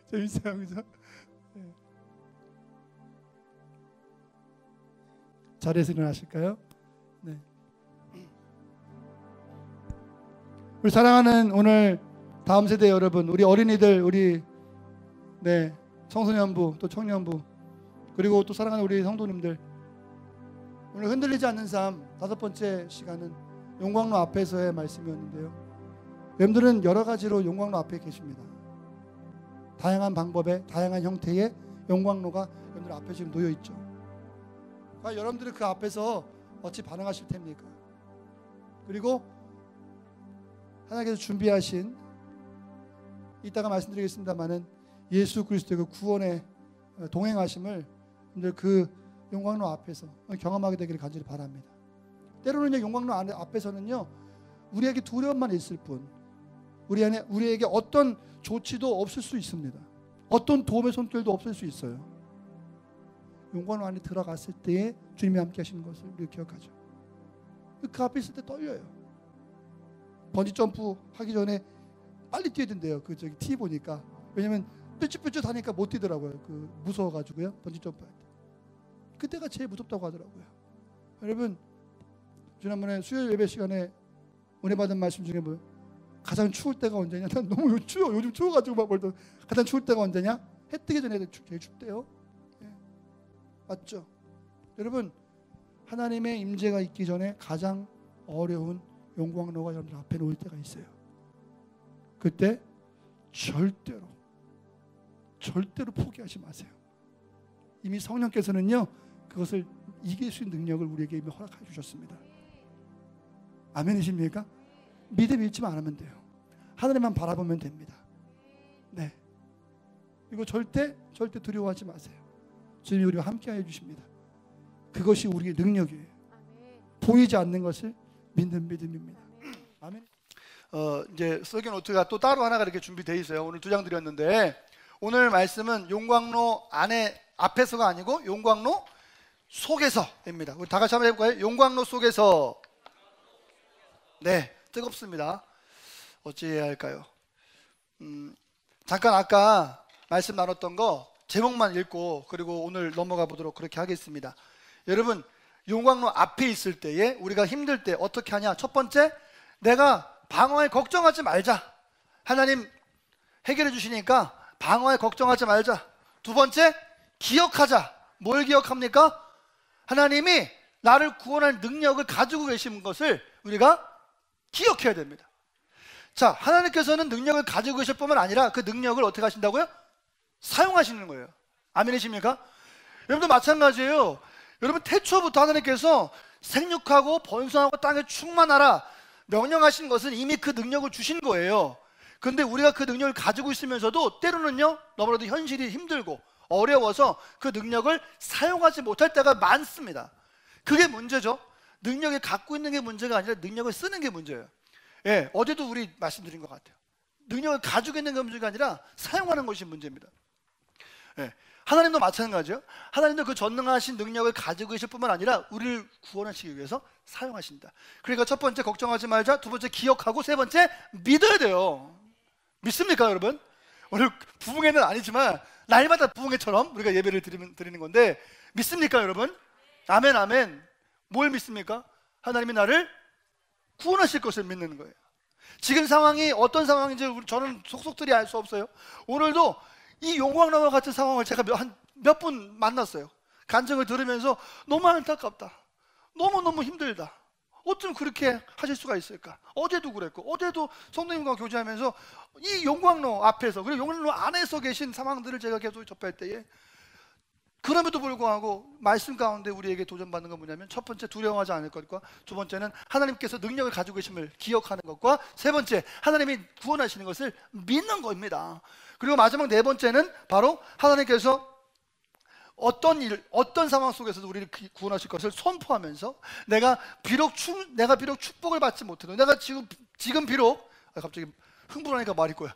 재밌어요, 그죠? 자리에서 일어나실까요? 네. 우리 사랑하는 오늘 다음 세대 여러분, 우리 어린이들, 우리 청소년부 또 청년부 그리고 또 사랑하는 우리 성도님들, 오늘 흔들리지 않는 삶 5번째 시간은 용광로 앞에서의 말씀이었는데요. 여러분들은 여러 가지로 용광로 앞에 계십니다. 다양한 방법의 다양한 형태의 용광로가 여러분들 앞에 지금 놓여 있죠. 과연 여러분들은 그 앞에서 어찌 반응하실 텐입니까? 그리고 하나님께서 준비하신, 이따가 말씀드리겠습니다마는 예수 그리스도의 그 구원의 동행하심을 여러분들 그 용광로 앞에서 경험하게 되기를 간절히 바랍니다. 때로는 용광로 앞에서는요, 우리에게 두려움만 있을 뿐 우리에게 어떤 조치도 없을 수 있습니다. 어떤 도움의 손길도 없을 수 있어요. 용광로 안에 들어갔을 때에 주님이 함께 하시는 것을 우리가 기억하죠. 그 앞에 있을 때 떨려요. 번지점프 하기 전에 빨리 뛰어야 된대요. 그 저기 TV 보니까. 왜냐면 삐쭉삐쭉 하니까 못 뛰더라고요. 그 무서워가지고요. 번지점프 할 때. 그때가 제일 무섭다고 하더라고요. 여러분, 지난번에 수요일 예배 시간에 은혜 받은 말씀 중에 뭐 가장 추울 때가 언제냐? 난 너무 추워. 요즘 추워가지고 막 벌써 가장 추울 때가 언제냐? 해 뜨기 전에 제일 춥대요. 예. 맞죠? 여러분, 하나님의 임재가 있기 전에 가장 어려운 용광로가 여러분들 앞에 놓일 때가 있어요. 그때 절대로 포기하지 마세요. 이미 성령께서는요, 그것을 이길 수 있는 능력을 우리에게 이미 허락해 주셨습니다. 아멘이십니까? 믿음 잃지만 않으면 돼요. 하나님만 바라보면 됩니다. 네. 이거 절대 두려워하지 마세요. 주님이 우리와 함께해 주십니다. 그것이 우리의 능력이에요. 보이지 않는 것을 믿는 믿음입니다. 아멘. 이제 설교 노트가 또 따로 하나가 이렇게 준비되어 있어요. 오늘 2장 드렸는데, 오늘 말씀은 용광로 앞에서가 아니고 용광로 속에서입니다. 우리 다 같이 한번 해볼까요? 용광로 속에서. 네, 뜨겁습니다. 어찌해야 할까요? 잠깐 아까 말씀 나눴던 거 제목만 읽고 그리고 오늘 넘어가 보도록 그렇게 하겠습니다. 여러분, 용광로 앞에 있을 때에 우리가 힘들 때 어떻게 하냐? 첫 번째, 내가 방어에 걱정하지 말자. 하나님 해결해 주시니까 방어에 걱정하지 말자. 두 번째, 기억하자. 뭘 기억합니까? 하나님이 나를 구원할 능력을 가지고 계신 것을 우리가 기억해야 됩니다. 자, 하나님께서는 능력을 가지고 계실 뿐만 아니라 그 능력을 어떻게 하신다고요? 사용하시는 거예요. 아멘이십니까? 여러분도 마찬가지예요. 여러분, 태초부터 하나님께서 생육하고 번성하고 땅에 충만하라 명령하신 것은 이미 그 능력을 주신 거예요. 근데 우리가 그 능력을 가지고 있으면서도 때로는요, 너무나도 현실이 힘들고 어려워서 그 능력을 사용하지 못할 때가 많습니다. 그게 문제죠. 능력을 갖고 있는 게 문제가 아니라 능력을 쓰는 게 문제예요. 예, 어제도 우리 말씀드린 것 같아요. 능력을 가지고 있는 게 문제가 아니라 사용하는 것이 문제입니다. 예, 하나님도 마찬가지죠. 하나님도 그 전능하신 능력을 가지고 계실 뿐만 아니라 우리를 구원하시기 위해서 사용하신다. 그러니까 첫 번째 걱정하지 말자, 두 번째 기억하고, 세 번째 믿어야 돼요. 믿습니까 여러분? 오늘 부흥회는 아니지만 날마다 부흥회처럼 우리가 예배를 드리는 건데, 믿습니까 여러분? 아멘 아멘. 뭘 믿습니까? 하나님이 나를 구원하실 것을 믿는 거예요. 지금 상황이 어떤 상황인지 저는 속속들이 알 수 없어요. 오늘도 이 용광로와 같은 상황을 제가 몇 분 만났어요. 간증을 들으면서 너무 안타깝다, 너무너무 힘들다, 어쩜 그렇게 하실 수가 있을까. 어제도 그랬고, 어제도 성도님과 교제하면서 이 용광로 앞에서, 그리고 용광로 안에서 계신 상황들을 제가 계속 접할 때에, 그럼에도 불구하고 말씀 가운데 우리에게 도전받는 건 뭐냐면, 첫 번째 두려워하지 않을 것과, 두 번째는 하나님께서 능력을 가지고 계심을 기억하는 것과, 세 번째 하나님이 구원하시는 것을 믿는 겁니다. 그리고 마지막 네 번째는 바로 하나님께서 어떤 일, 어떤 상황 속에서도 우리를 구원하실 것을 선포하면서, 내가 비록 축복을 받지 못해도, 내가 지금 비록 갑자기 흥분하니까 말이 거야.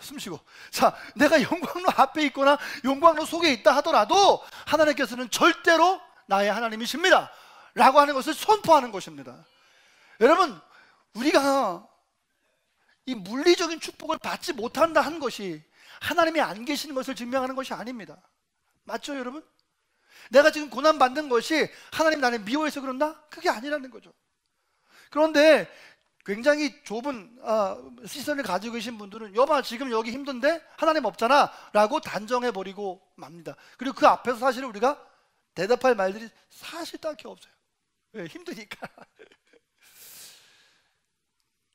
숨쉬고. 자, 내가 영광로 앞에 있거나 영광로 속에 있다 하더라도 하나님께서는 절대로 나의 하나님이십니다 라고 하는 것을 선포하는 것입니다. 여러분, 우리가 이 물리적인 축복을 받지 못한다 한 것이 하나님이 안 계시는 것을 증명하는 것이 아닙니다. 맞죠 여러분? 내가 지금 고난받는 것이 하나님 나를 미워해서 그런다? 그게 아니라는 거죠. 그런데 굉장히 좁은 시선을 가지고 계신 분들은, 여봐 지금 여기 힘든데 하나님 없잖아 라고 단정해버리고 맙니다. 그리고 그 앞에서 사실 우리가 대답할 말들이 사실 딱히 없어요. 왜? 힘드니까.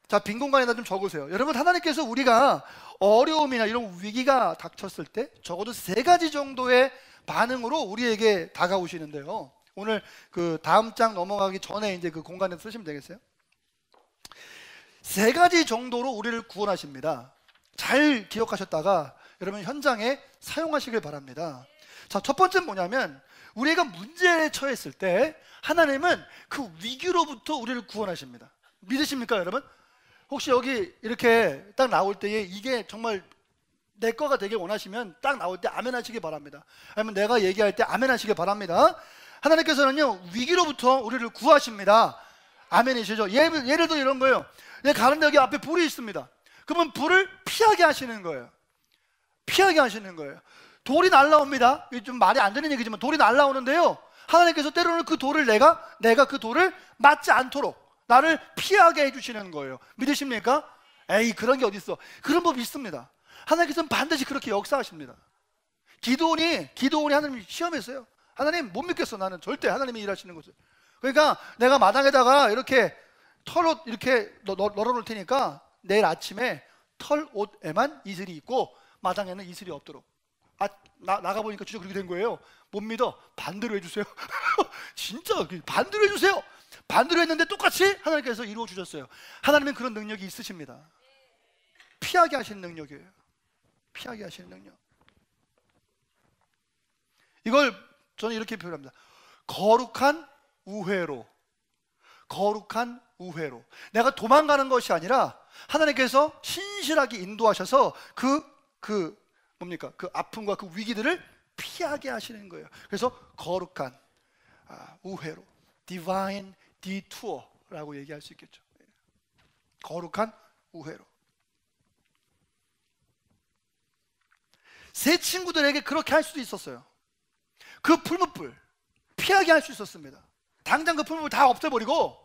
자, 빈 공간에다 좀 적으세요. 여러분, 하나님께서 우리가 어려움이나 이런 위기가 닥쳤을 때 적어도 세 가지 정도의 반응으로 우리에게 다가오시는데요, 오늘 그 다음 장 넘어가기 전에 이제 그 공간에 쓰시면 되겠어요. 세 가지 정도로 우리를 구원하십니다. 잘 기억하셨다가 여러분 현장에 사용하시길 바랍니다. 자, 첫 번째는 뭐냐면, 우리가 문제에 처했을 때 하나님은 그 위기로부터 우리를 구원하십니다. 믿으십니까 여러분? 혹시 여기 이렇게 딱 나올 때에 이게 정말 내 거가 되길 원하시면 딱 나올 때 아멘 하시기 바랍니다. 아니면 내가 얘기할 때 아멘 하시기 바랍니다. 하나님께서는요, 위기로부터 우리를 구하십니다. 아멘이시죠? 예를 들어 이런 거예요. 가는데 여기 앞에 불이 있습니다. 그러면 불을 피하게 하시는 거예요. 피하게 하시는 거예요. 돌이 날라옵니다. 이게 좀 말이 안 되는 얘기지만 돌이 날라오는데요, 하나님께서 때로는 그 돌을 내가 그 돌을 맞지 않도록 나를 피하게 해주시는 거예요. 믿으십니까? 에이, 그런 게 어딨어. 그런 법이 있습니다. 하나님께서는 반드시 그렇게 역사하십니다. 기도원이 하나님 시험했어요. 하나님 못 믿겠어, 나는 절대 하나님이 일하시는 것을. 그러니까 내가 마당에다가 이렇게 털옷 이렇게 널어놓을 테니까 내일 아침에 털옷에만 이슬이 있고 마당에는 이슬이 없도록. 나가보니까 진짜 그렇게 된 거예요. 못 믿어? 반대로 해주세요. 진짜 반대로 해주세요. 반대로 했는데 똑같이 하나님께서 이루어 주셨어요. 하나님은 그런 능력이 있으십니다. 피하게 하시는 능력이에요. 피하게 하시는 능력. 이걸 저는 이렇게 표현합니다. 거룩한 우회로. 거룩한 우회로. 내가 도망가는 것이 아니라 하나님께서 신실하게 인도하셔서 그 아픔과 그 위기들을 피하게 하시는 거예요. 그래서 거룩한 우회로, divine detour라고 얘기할 수 있겠죠. 거룩한 우회로. 세 친구들에게 그렇게 할 수도 있었어요. 그 풀무불 피하게 할 수 있었습니다. 당장 그 풀무불 다 없애버리고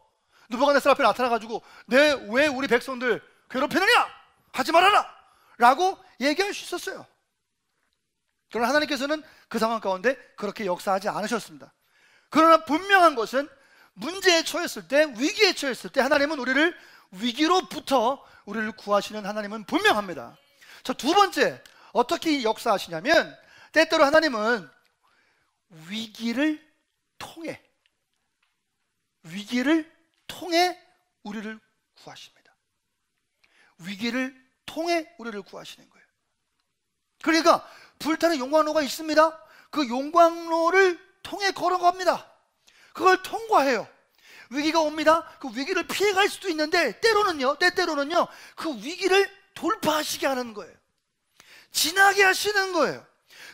느부갓네살 앞에 나타나가지고 왜 우리 백성들 괴롭히느냐? 하지 말아라! 라고 얘기할 수 있었어요. 그러나 하나님께서는 그 상황 가운데 그렇게 역사하지 않으셨습니다. 그러나 분명한 것은 문제에 처했을 때, 위기에 처했을 때 하나님은 우리를 위기로부터 우리를 구하시는 하나님은 분명합니다. 자, 두 번째, 어떻게 역사하시냐면, 때때로 하나님은 위기를 통해 우리를 구하십니다. 위기를 통해 우리를 구하시는 거예요. 그러니까 불타는 용광로가 있습니다. 그 용광로를 통해 걸어갑니다. 그걸 통과해요. 위기가 옵니다. 그 위기를 피해갈 수도 있는데 때때로는요 그 위기를 돌파하시게 하는 거예요. 지나게 하시는 거예요.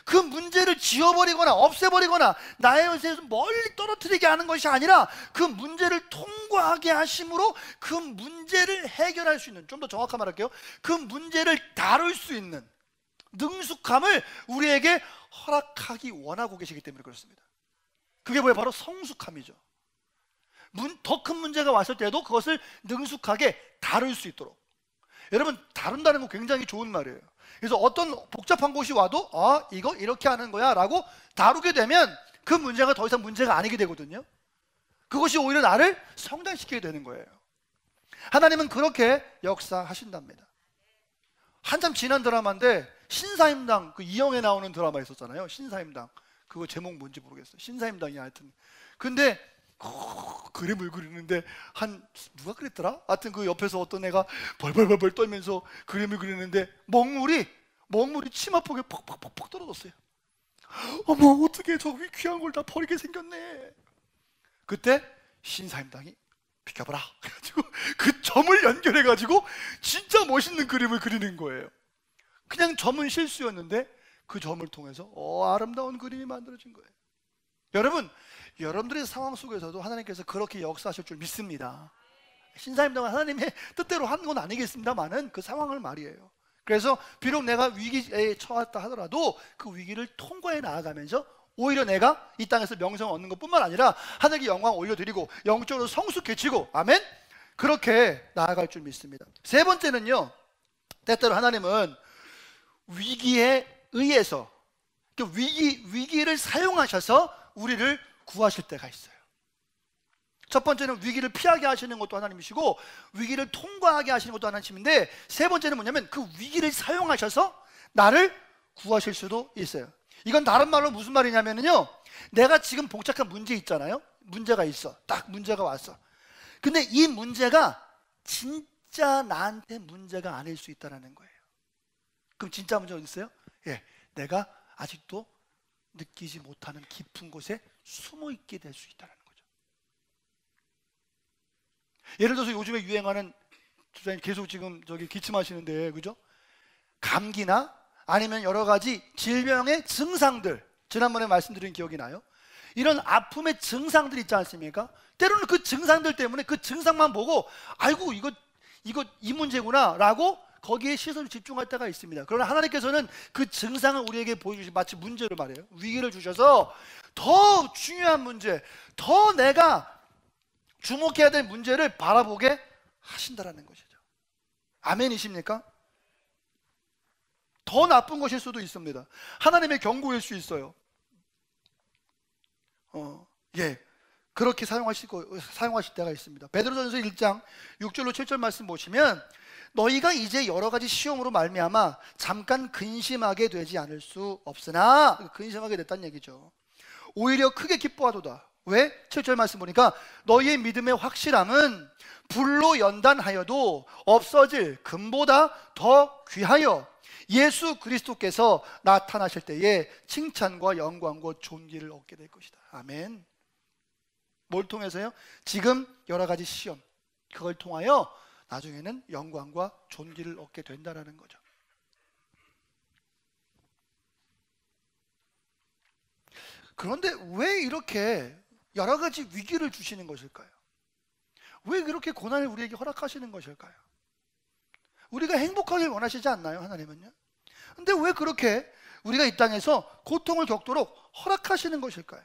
그 문제를 지워버리거나 없애버리거나 나의 연세에서 멀리 떨어뜨리게 하는 것이 아니라 그 문제를 통과하게 하심으로 그 문제를 해결할 수 있는, 좀 더 정확하게 말할게요, 그 문제를 다룰 수 있는 능숙함을 우리에게 허락하기 원하고 계시기 때문에 그렇습니다. 그게 뭐예요? 바로 성숙함이죠. 더 큰 문제가 왔을 때도 그것을 능숙하게 다룰 수 있도록. 여러분, 다룬다는 건 굉장히 좋은 말이에요. 그래서 어떤 복잡한 것이 와도 이거 이렇게 하는 거야 라고 다루게 되면 그 문제가 더 이상 문제가 아니게 되거든요. 그것이 오히려 나를 성장시키게 되는 거예요. 하나님은 그렇게 역사하신답니다. 한참 지난 드라마인데 신사임당, 그 이영애 나오는 드라마 있었잖아요. 신사임당. 그거 제목 뭔지 모르겠어요. 신사임당이 하여튼. 근데 그림을 그리는데 누가 그랬더라? 하여튼 그 옆에서 어떤 애가 벌벌벌 떨면서 그림을 그리는데 먹물이 치마폭에 퍽퍽퍽퍽 떨어졌어요. 어머, 어떻게 저 귀한 걸 다 버리게 생겼네. 그때 신사임당이 비켜봐라 그래가지고 그 점을 연결해가지고 진짜 멋있는 그림을 그리는 거예요. 그냥 점은 실수였는데 그 점을 통해서 아름다운 그림이 만들어진 거예요. 여러분, 여러분들의 상황 속에서도 하나님께서 그렇게 역사하실 줄 믿습니다. 신사임당은 하나님의 뜻대로 한 건 아니겠습니다만은 그 상황을 말이에요. 그래서 비록 내가 위기에 처했다 하더라도 그 위기를 통과해 나아가면서 오히려 내가 이 땅에서 명성을 얻는 것뿐만 아니라 하늘의 영광 올려드리고 영적으로 성숙해지고, 아멘, 그렇게 나아갈 줄 믿습니다. 세 번째는요, 때때로 하나님은 위기에 의해서 위기를 사용하셔서 우리를 구하실 때가 있어요. 첫 번째는 위기를 피하게 하시는 것도 하나님이시고 위기를 통과하게 하시는 것도 하나님인데, 세 번째는 뭐냐면 그 위기를 사용하셔서 나를 구하실 수도 있어요. 이건 다른 말로 무슨 말이냐면요, 내가 지금 복잡한 문제 있잖아요. 문제가 있어. 딱 문제가 왔어. 근데 이 문제가 진짜 나한테 문제가 아닐 수 있다는 거예요. 그럼 진짜 문제가 어디 있어요? 내가 아직도 느끼지 못하는 깊은 곳에 숨어 있게 될 수 있다는 거죠. 예를 들어서 요즘에 유행하는, 계속 지금 기침하시는데, 그죠? 감기나 아니면 여러 가지 질병의 증상들, 지난번에 말씀드린 기억이 나요? 이런 아픔의 증상들 있지 않습니까? 때로는 그 증상들 때문에 그 증상만 보고 아이고 이거 이 문제구나 라고 거기에 시선을 집중할 때가 있습니다. 그러나 하나님께서는 그 증상을 우리에게 보여주시, 마치 문제를 말해요. 위기를 주셔서 더 중요한 문제, 더 내가 주목해야 될 문제를 바라보게 하신다라는 것이죠. 아멘이십니까? 더 나쁜 것일 수도 있습니다. 하나님의 경고일 수 있어요. 그렇게 사용하실 때가 있습니다. 베드로전서 1장 6절로 7절 말씀 보시면, 너희가 이제 여러 가지 시험으로 말미암아 잠깐 근심하게 되지 않을 수 없으나, 근심하게 됐다는 얘기죠. 오히려 크게 기뻐하도다. 왜? 7절 말씀 보니까 너희의 믿음의 확실함은 불로 연단하여도 없어질 금보다 더 귀하여 예수 그리스도께서 나타나실 때에 칭찬과 영광과 존귀를 얻게 될 것이다. 아멘. 뭘 통해서요? 지금 여러 가지 시험, 그걸 통하여 나중에는 영광과 존귀를 얻게 된다는 거죠. 그런데 왜 이렇게 여러 가지 위기를 주시는 것일까요? 왜 그렇게 고난을 우리에게 허락하시는 것일까요? 우리가 행복하길 원하시지 않나요, 하나님은요? 근데 왜 그렇게 우리가 이 땅에서 고통을 겪도록 허락하시는 것일까요?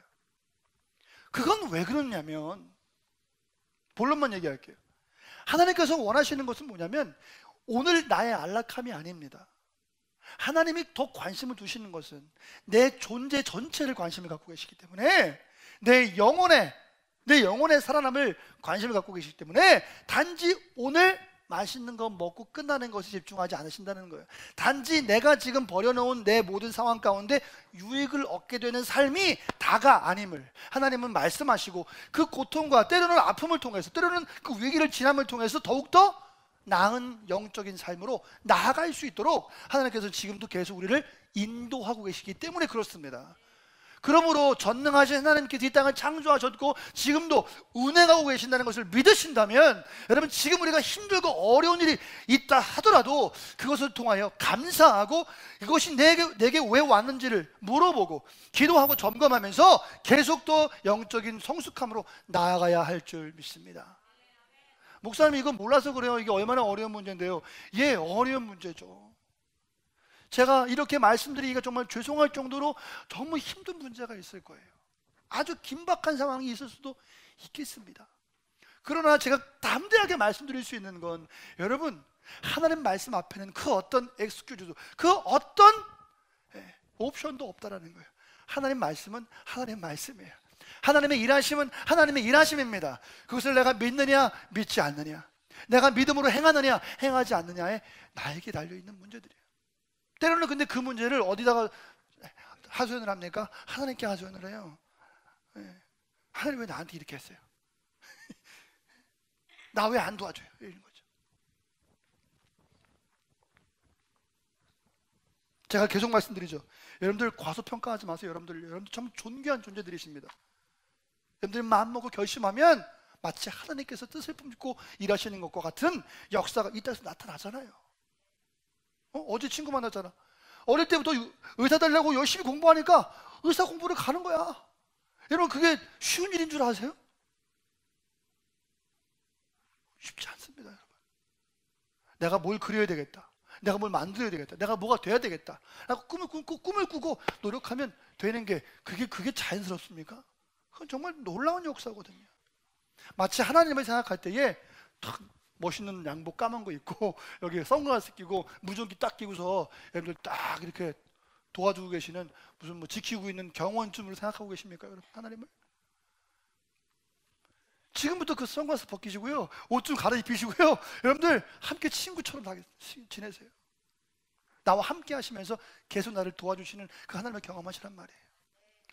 그건 왜 그러냐면, 본론만 얘기할게요. 하나님께서 원하시는 것은 뭐냐면 오늘 나의 안락함이 아닙니다. 하나님이 더 관심을 두시는 것은 내 존재 전체를 관심을 갖고 계시기 때문에, 내 영혼의 살아남을 관심을 갖고 계시기 때문에 단지 오늘 맛있는 거 먹고 끝나는 것에 집중하지 않으신다는 거예요. 단지 내가 지금 버려놓은 내 모든 상황 가운데 유익을 얻게 되는 삶이 다가 아님을 하나님은 말씀하시고, 그 고통과 때로는 아픔을 통해서, 때로는 그 위기를 지남을 통해서 더욱더 나은 영적인 삶으로 나아갈 수 있도록 하나님께서 지금도 계속 우리를 인도하고 계시기 때문에 그렇습니다. 그러므로 전능하신 하나님께서 이 땅을 창조하셨고 지금도 운행하고 계신다는 것을 믿으신다면, 여러분 지금 우리가 힘들고 어려운 일이 있다 하더라도 그것을 통하여 감사하고 이것이 내게 왜 왔는지를 물어보고 기도하고 점검하면서 계속 더 영적인 성숙함으로 나아가야 할 줄 믿습니다. 목사님 이거 몰라서 그래요. 이게 얼마나 어려운 문제인데요. 예, 어려운 문제죠. 제가 이렇게 말씀드리기가 정말 죄송할 정도로 정말 힘든 문제가 있을 거예요. 아주 긴박한 상황이 있을 수도 있겠습니다. 그러나 제가 담대하게 말씀드릴 수 있는 건, 여러분 하나님 말씀 앞에는 그 어떤 엑스큐즈도, 그 어떤 옵션도 없다라는 거예요. 하나님 말씀은 하나님 말씀이에요. 하나님의 일하심은 하나님의 일하심입니다. 그것을 내가 믿느냐 믿지 않느냐, 내가 믿음으로 행하느냐 행하지 않느냐에 나에게 달려있는 문제들이에요. 때로는 근데 그 문제를 어디다가 하소연을 합니까? 하나님께 하소연을 해요. 하나님 왜 나한테 이렇게 했어요? 나 왜 안 도와줘요? 이런 거죠. 제가 계속 말씀드리죠. 여러분들 과소평가하지 마세요. 여러분들 참 존귀한 존재들이십니다. 여러분들 마음먹고 결심하면 마치 하나님께서 뜻을 품고 일하시는 것과 같은 역사가 이 땅에서 나타나잖아요. 어제 친구 만났잖아. 어릴 때부터 의사 되려고 열심히 공부하니까 의사 공부를 가는 거야. 여러분 그게 쉬운 일인 줄 아세요? 쉽지 않습니다. 여러분. 내가 뭘 그려야 되겠다, 내가 뭘 만들어야 되겠다, 내가 뭐가 돼야 되겠다 라고 꿈을 꾸고 노력하면 되는 게 그게 자연스럽습니까? 그건 정말 놀라운 역사거든요. 마치 하나님을 생각할 때에 탁 멋있는 양복 까만 거 입고 여기 선글라스 끼고 무전기 딱 끼고서 여러분들 딱 이렇게 도와주고 계시는, 무슨 뭐 지키고 있는 경원쯤으로 생각하고 계십니까? 여러분 하나님을 지금부터 그 선글라스 벗기시고요, 옷 좀 갈아입히시고요, 여러분들 함께 친구처럼 지내세요. 나와 함께 하시면서 계속 나를 도와주시는 그 하나님을 경험하시란 말이에요.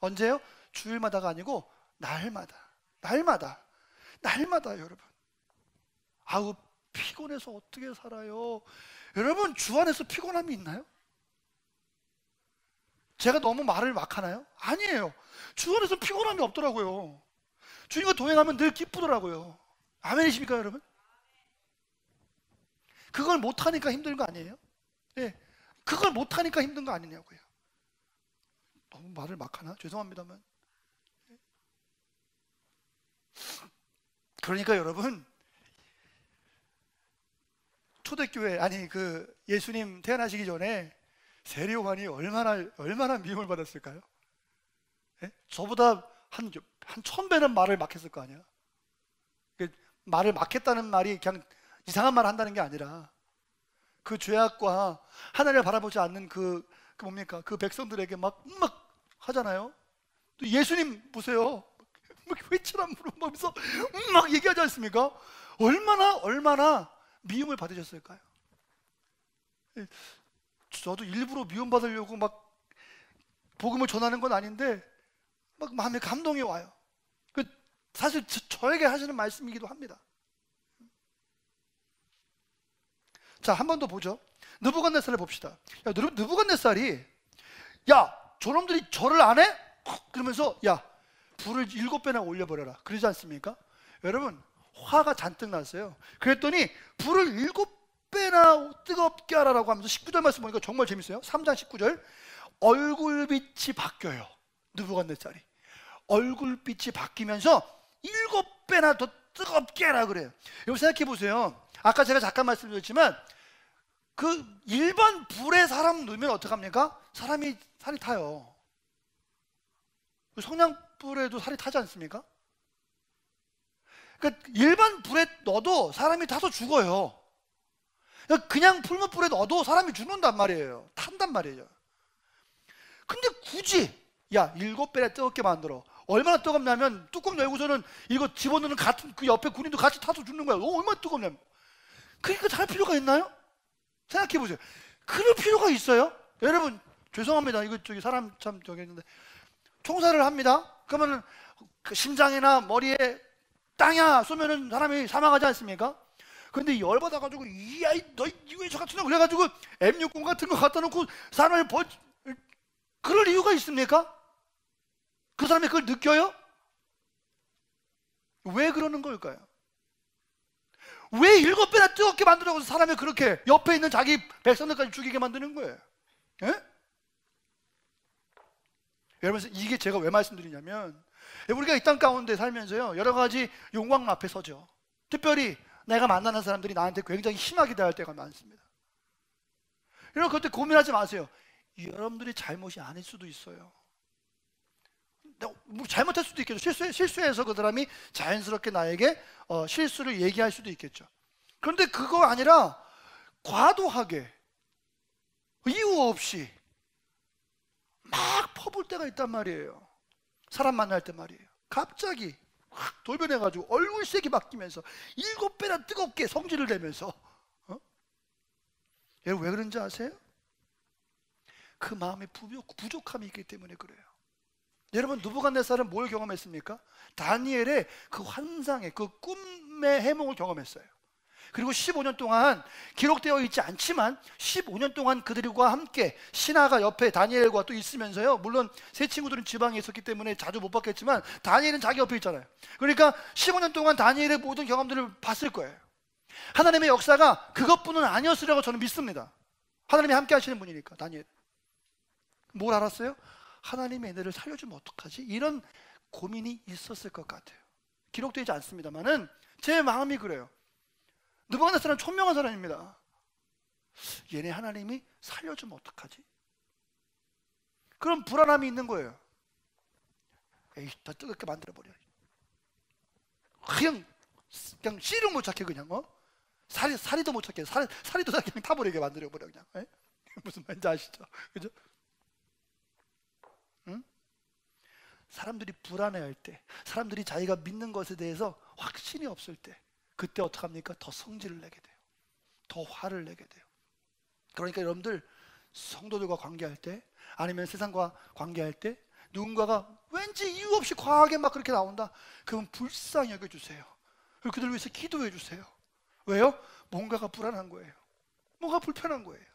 언제요? 주일마다가 아니고 날마다 여러분. 아우 피곤해서 어떻게 살아요? 여러분 주 안에서 피곤함이 있나요? 제가 너무 말을 막 하나요? 아니에요. 주 안에서 피곤함이 없더라고요. 주님과 동행하면 늘 기쁘더라고요. 아멘이십니까 여러분? 그걸 못하니까 힘든 거 아니에요? 네, 그걸 못하니까 힘든 거 아니냐고요. 너무 말을 막 하나? 죄송합니다만. 그러니까 여러분, 초대교회, 아니 그 예수님 태어나시기 전에 세례요한이 얼마나 미움을 받았을까요? 네? 저보다 한 1000배는 말을 막 했을 거 아니야. 말을 막 했다는 말이 그냥 이상한 말을 한다는 게 아니라 그 죄악과 하나님을 바라보지 않는 그 뭡니까? 그 백성들에게 막 하잖아요. 또 예수님 보세요. 막 회칠한 물어보면서 막 얘기하지 않습니까? 얼마나 미움을 받으셨을까요? 저도 일부러 미움받으려고 막 복음을 전하는 건 아닌데 막 마음에 감동이 와요. 사실 저에게 하시는 말씀이기도 합니다. 자, 한 번 더 보죠. 느부갓네살을 봅시다. 야, 느부갓네살이 저놈들이 절을 안 해? 그러면서 불을 7배나 올려버려라 그러지 않습니까? 여러분 화가 잔뜩 났어요. 그랬더니 불을 7배나 뜨겁게 하라라고 하면서 19절 말씀 보니까 정말 재밌어요. 3장 19절 얼굴빛이 바뀌어요. 느부갓네살이 얼굴빛이 바뀌면서 7배나 더 뜨겁게 하라 그래요. 여러분 생각해 보세요. 아까 제가 잠깐 말씀드렸지만 그 일반 불에 사람 넣으면 어떡합니까? 살이 타요. 성냥불에도 살이 타지 않습니까? 그러니까 일반 불에 넣어도 사람이 타서 죽어요. 그냥 풀무불에 넣어도 사람이 죽는단 말이에요. 탄단 말이에요. 근데 굳이 7배나 뜨겁게 만들어. 얼마나 뜨겁냐면 뚜껑 열고서는 이거 집어넣는 같은 그 옆에 군인도 같이 타서 죽는 거야. 얼마나 뜨겁냐면. 그러니까 잘 필요가 있나요? 생각해 보세요. 그럴 필요가 있어요? 여러분 죄송합니다. 이거 사람 참 저기 있는데 총살을 합니다. 그러면 그 심장이나 머리에 땅이야 쏘면은 사람이 사망하지 않습니까? 근데 열받아가지고 이야 너 이거 저 같은 거 그래가지고 M60 같은 거 갖다 놓고 사람을 그럴 이유가 있습니까? 그 사람이 그걸 느껴요? 왜 그러는 걸까요? 왜 7배나 뜨겁게 만들어서 사람을 그렇게 옆에 있는 자기 백성들까지 죽이게 만드는 거예요? 예? 여러분, 이게 제가 왜 말씀드리냐면, 우리가 이 땅 가운데 살면서요 여러 가지 영광 앞에 서죠. 특별히 내가 만나는 사람들이 나한테 굉장히 심하게 대할 때가 많습니다. 여러분, 그때 고민하지 마세요. 여러분들이 잘못이 아닐 수도 있어요. 뭐 잘못할 수도 있겠죠. 실수해서 그 사람이 자연스럽게 나에게 실수를 얘기할 수도 있겠죠. 그런데 그거 아니라 과도하게 이유 없이 막 퍼볼 때가 있단 말이에요. 사람 만날 때 말이에요. 갑자기 확 돌변해가지고 얼굴색이 바뀌면서 7배나 뜨겁게 성질을 내면서 여러분, 왜 그런지 아세요? 그 마음에 부족함이 있기 때문에 그래요. 여러분, 느부갓네살은 뭘 경험했습니까? 다니엘의 그 환상의 그 꿈의 해몽을 경험했어요. 그리고 15년 동안 기록되어 있지 않지만 15년 동안 그들과 함께 신하가 옆에 다니엘과 또 있으면서요, 물론 세 친구들은 지방에 있었기 때문에 자주 못 봤겠지만 다니엘은 자기 옆에 있잖아요. 그러니까 15년 동안 다니엘의 모든 경험들을 봤을 거예요. 하나님의 역사가 그것뿐은 아니었으리라고 저는 믿습니다. 하나님이 함께 하시는 분이니까. 다니엘 뭘 알았어요? 하나님의 애들을 살려주면 어떡하지? 이런 고민이 있었을 것 같아요. 기록되지 않습니다만은 제 마음이 그래요. 느부갓네살은 총명한 사람입니다. 얘네 하나님이 살려주면 어떡하지? 그럼 불안함이 있는 거예요. 에이, 더 뜨겁게 만들어버려. 그냥 씨를 못 찾게 그냥 사리도 못 찾게 사리도 그냥 타버리게 만들어버려 그냥. 에? 무슨 말인지 아시죠? 그죠? 응? 사람들이 불안해할 때, 사람들이 자기가 믿는 것에 대해서 확신이 없을 때, 그때 어떡합니까? 더 성질을 내게 돼요. 더 화를 내게 돼요. 그러니까 여러분들, 성도들과 관계할 때, 아니면 세상과 관계할 때 누군가가 왠지 이유 없이 과하게 막 그렇게 나온다, 그러면 불쌍히 여겨주세요. 그리고 그들 위해서 기도해 주세요. 왜요? 뭔가가 불안한 거예요. 뭔가 불편한 거예요.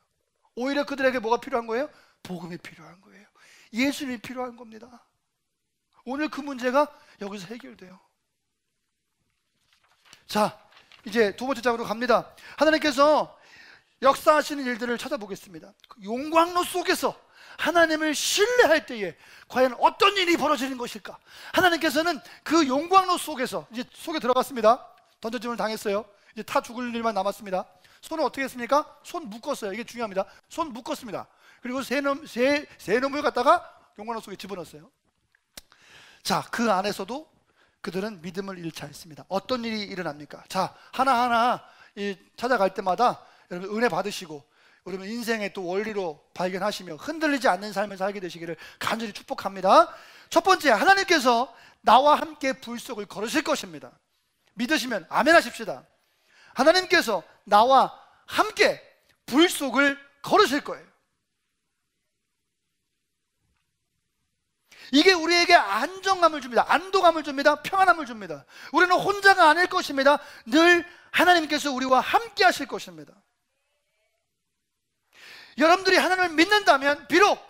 오히려 그들에게 뭐가 필요한 거예요? 복음이 필요한 거예요. 예수님이 필요한 겁니다. 오늘 그 문제가 여기서 해결돼요. 자, 이제 두 번째 장으로 갑니다. 하나님께서 역사하시는 일들을 찾아보겠습니다. 그 용광로 속에서 하나님을 신뢰할 때에 과연 어떤 일이 벌어지는 것일까? 하나님께서는 그 용광로 속에서, 이제 속에 들어갔습니다. 던져짐을 당했어요. 이제 타 죽을 일만 남았습니다. 손을 어떻게 했습니까? 손 묶었어요. 이게 중요합니다. 손 묶었습니다. 그리고 새놈을 갖다가 용광로 속에 집어넣었어요. 자, 그 안에서도 그들은 믿음을 잃지 않습니다. 어떤 일이 일어납니까? 자, 하나하나 찾아갈 때마다 여러분 은혜 받으시고, 여러분 인생의 또 원리로 발견하시며 흔들리지 않는 삶을 살게 되시기를 간절히 축복합니다. 첫 번째, 하나님께서 나와 함께 불 속을 걸으실 것입니다. 믿으시면 아멘 하십시다. 하나님께서 나와 함께 불 속을 걸으실 거예요. 이게 우리에게 안정감을 줍니다. 안도감을 줍니다. 평안함을 줍니다. 우리는 혼자가 아닐 것입니다. 늘 하나님께서 우리와 함께 하실 것입니다. 여러분들이 하나님을 믿는다면 비록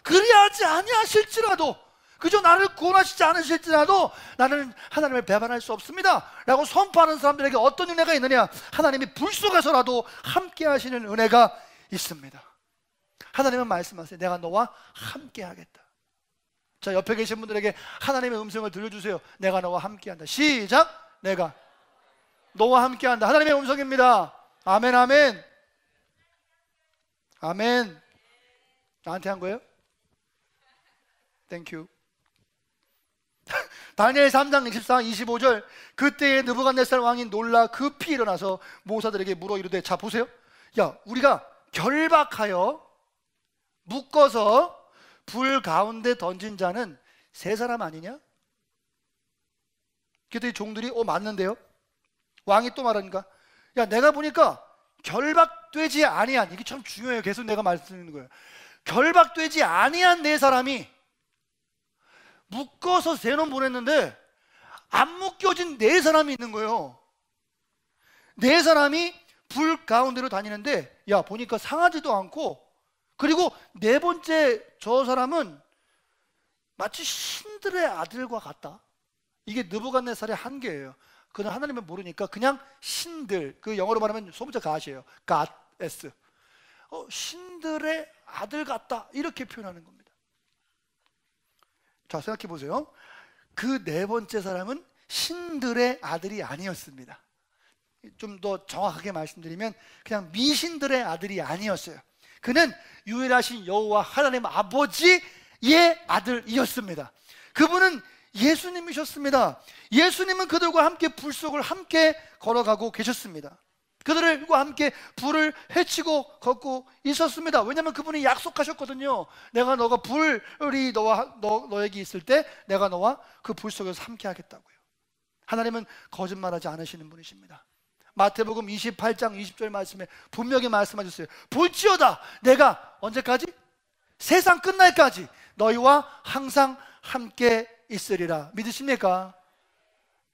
그리하지 아니하실지라도, 그저 나를 구원하시지 않으실지라도 나는 하나님을 배반할 수 없습니다 라고 선포하는 사람들에게 어떤 은혜가 있느냐? 하나님이 불 속에서라도 함께 하시는 은혜가 있습니다. 하나님은 말씀하세요. 내가 너와 함께 하겠다. 자, 옆에 계신 분들에게 하나님의 음성을 들려주세요. 내가 너와 함께한다. 시작. 내가 너와 함께한다. 하나님의 음성입니다. 아멘, 아멘, 아멘. 나한테 한 거예요? 땡큐. 다니엘 3장 24, 25절. 그때에 느부갓네살 왕이 놀라 급히 일어나서 모사들에게 물어 이르되, 자 보세요. 야, 우리가 결박하여 묶어서 불 가운데 던진 자는 세 사람 아니냐? 그랬더니 종들이 맞는데요. 왕이 또 말하니까, 야, 내가 보니까 결박되지 아니한, 이게 참 중요해요. 계속 내가 말씀드리는 거예요. 결박되지 아니한 네 사람이 묶어서 세 놈 보냈는데 안 묶여진 네 사람이 있는 거예요. 네 사람이 불 가운데로 다니는데 야 보니까 상하지도 않고, 그리고 네 번째 저 사람은 마치 신들의 아들과 같다. 이게 느부갓네살의 한계예요. 그는 하나님을 모르니까 그냥 신들, 그 영어로 말하면 소문자 갓이에요. 갓에스. 신들의 아들 같다, 이렇게 표현하는 겁니다. 자, 생각해 보세요. 그 네 번째 사람은 신들의 아들이 아니었습니다. 좀 더 정확하게 말씀드리면 그냥 미신들의 아들이 아니었어요. 그는 유일하신 여호와 하나님 아버지의 아들이었습니다. 그분은 예수님이셨습니다. 예수님은 그들과 함께 불 속을 함께 걸어가고 계셨습니다. 그들과 함께 불을 헤치고 걷고 있었습니다. 왜냐하면 그분이 약속하셨거든요. 내가 너가 불이 너에게 있을 때 내가 너와 그 불 속에서 함께 하겠다고요. 하나님은 거짓말하지 않으시는 분이십니다. 마태복음 28장 20절 말씀에 분명히 말씀하셨어요. 볼지어다 내가 언제까지? 세상 끝날까지 너희와 항상 함께 있으리라. 믿으십니까?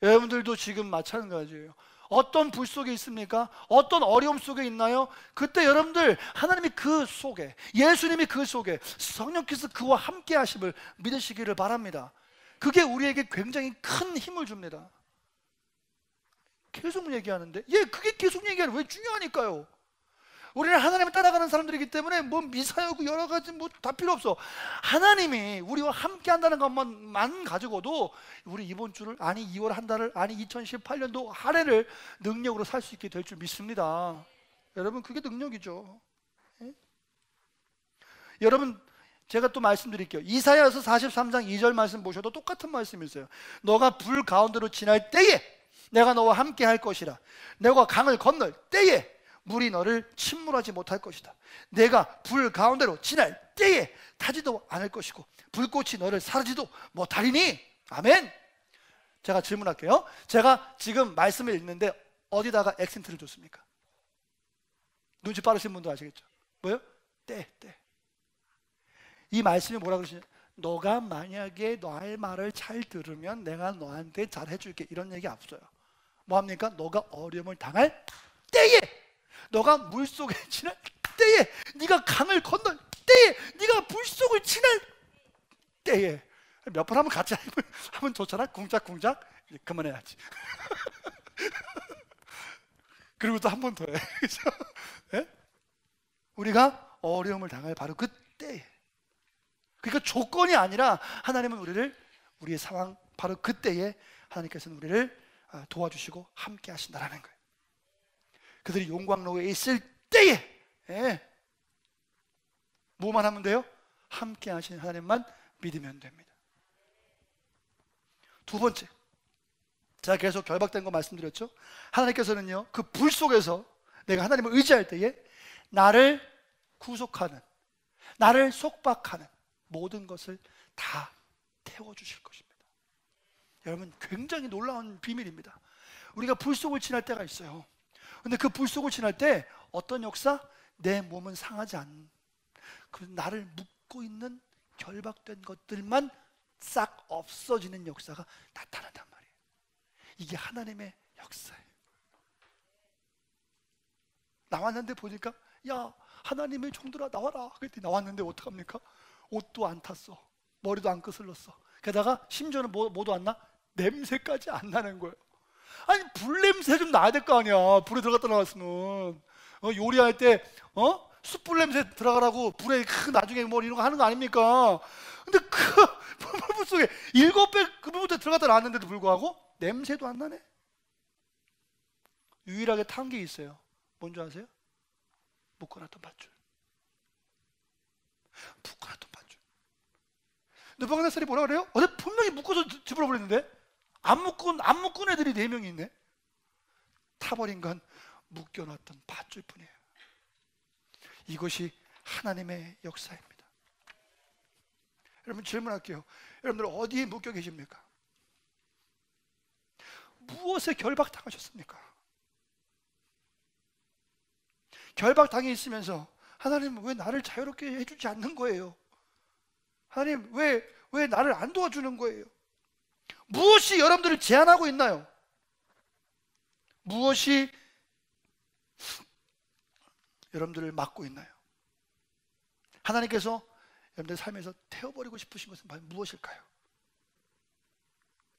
여러분들도 지금 마찬가지예요. 어떤 불 속에 있습니까? 어떤 어려움 속에 있나요? 그때 여러분들 하나님이 그 속에, 예수님이 그 속에, 성령께서 그와 함께 하심을 믿으시기를 바랍니다. 그게 우리에게 굉장히 큰 힘을 줍니다. 계속 얘기하는데, 그게 계속 얘기하는 왜 중요하니까요. 우리는 하나님을 따라가는 사람들이기 때문에 뭐 미사여구 여러 가지 뭐 다 필요 없어. 하나님이 우리와 함께 한다는 것만 가지고도 우리 이번 주를, 아니 2월 한 달을, 아니 2018년도 한 해를 능력으로 살 수 있게 될 줄 믿습니다. 여러분, 그게 능력이죠. 예? 여러분, 제가 또 말씀드릴게요. 이사야서 43장 2절 말씀 보셔도 똑같은 말씀이 있어요. 너가 불 가운데로 지날 때에 내가 너와 함께 할 것이라. 내가 강을 건널 때에 물이 너를 침몰하지 못할 것이다. 내가 불 가운데로 지날 때에 타지도 않을 것이고 불꽃이 너를 사르지도 못하리니. 아멘. 제가 질문할게요. 제가 지금 말씀을 읽는데 어디다가 액센트를 줬습니까? 눈치 빠르신 분도 아시겠죠? 뭐요? 때. 이 말씀이 뭐라 그러시냐? 너가 만약에 너의 말을 잘 들으면 내가 너한테 잘 해줄게, 이런 얘기 없어요. 뭐합니까? 너가 어려움을 당할 때에, 너가 물속에 지날 때에, 네가 강을 건널 때에, 네가 불속을 지날 때에. 몇 번 하면 같이 하면 좋잖아. 쿵짝쿵짝. 그만해야지. 그리고 또 한 번 더 해. 그렇죠? 네? 우리가 어려움을 당할 바로 그때에. 그러니까 조건이 아니라 하나님은 우리의 상황 바로 그때에 하나님께서는 우리를 도와주시고 함께 하신다라는 거예요. 그들이 용광로에 있을 때에 뭐만 하면 돼요? 함께 하신 하나님만 믿으면 됩니다. 두 번째, 제가 계속 결박된 거 말씀드렸죠? 하나님께서는요, 그 불 속에서 내가 하나님을 의지할 때에 나를 구속하는, 나를 속박하는 모든 것을 다 태워주실 것입니다. 여러분, 굉장히 놀라운 비밀입니다. 우리가 불 속을 지날 때가 있어요. 근데 그 불 속을 지날 때 어떤 역사? 내 몸은 상하지 않는, 그 나를 묶고 있는 결박된 것들만 싹 없어지는 역사가 나타난단 말이에요. 이게 하나님의 역사예요. 나왔는데 보니까 야, 하나님의 종들아 나와라. 그랬더니 나왔는데 어떡합니까? 옷도 안 탔어, 머리도 안 거슬렀어. 게다가 심지어는 뭐도 안 나? 냄새까지 안 나는 거예요. 아니, 불 냄새 좀 나야 될 거 아니야. 불에 들어갔다 나왔으면. 요리할 때 숯불 냄새 들어가라고 불에 나중에 뭐 이런 거 하는 거 아닙니까? 근데 그 불 속에 7배 그 부분에 들어갔다 나왔는데도 불구하고 냄새도 안 나네. 유일하게 탄 게 있어요. 뭔지 아세요? 묶어놨던 밧줄. 묶어놨던 밧줄. 느부갓네살이 뭐라 그래요? 분명히 묶어서 집어버렸는데 안 묶은 애들이 4명이 있네. 타버린 건 묶여놨던 밧줄 뿐이에요. 이것이 하나님의 역사입니다. 여러분, 질문할게요. 여러분들 어디에 묶여 계십니까? 무엇에 결박당하셨습니까? 결박당해 있으면서 하나님 왜 나를 자유롭게 해주지 않는 거예요? 하나님 왜 나를 안 도와주는 거예요? 무엇이 여러분들을 제한하고 있나요? 무엇이 여러분들을 막고 있나요? 하나님께서 여러분들 삶에서 태워버리고 싶으신 것은 무엇일까요?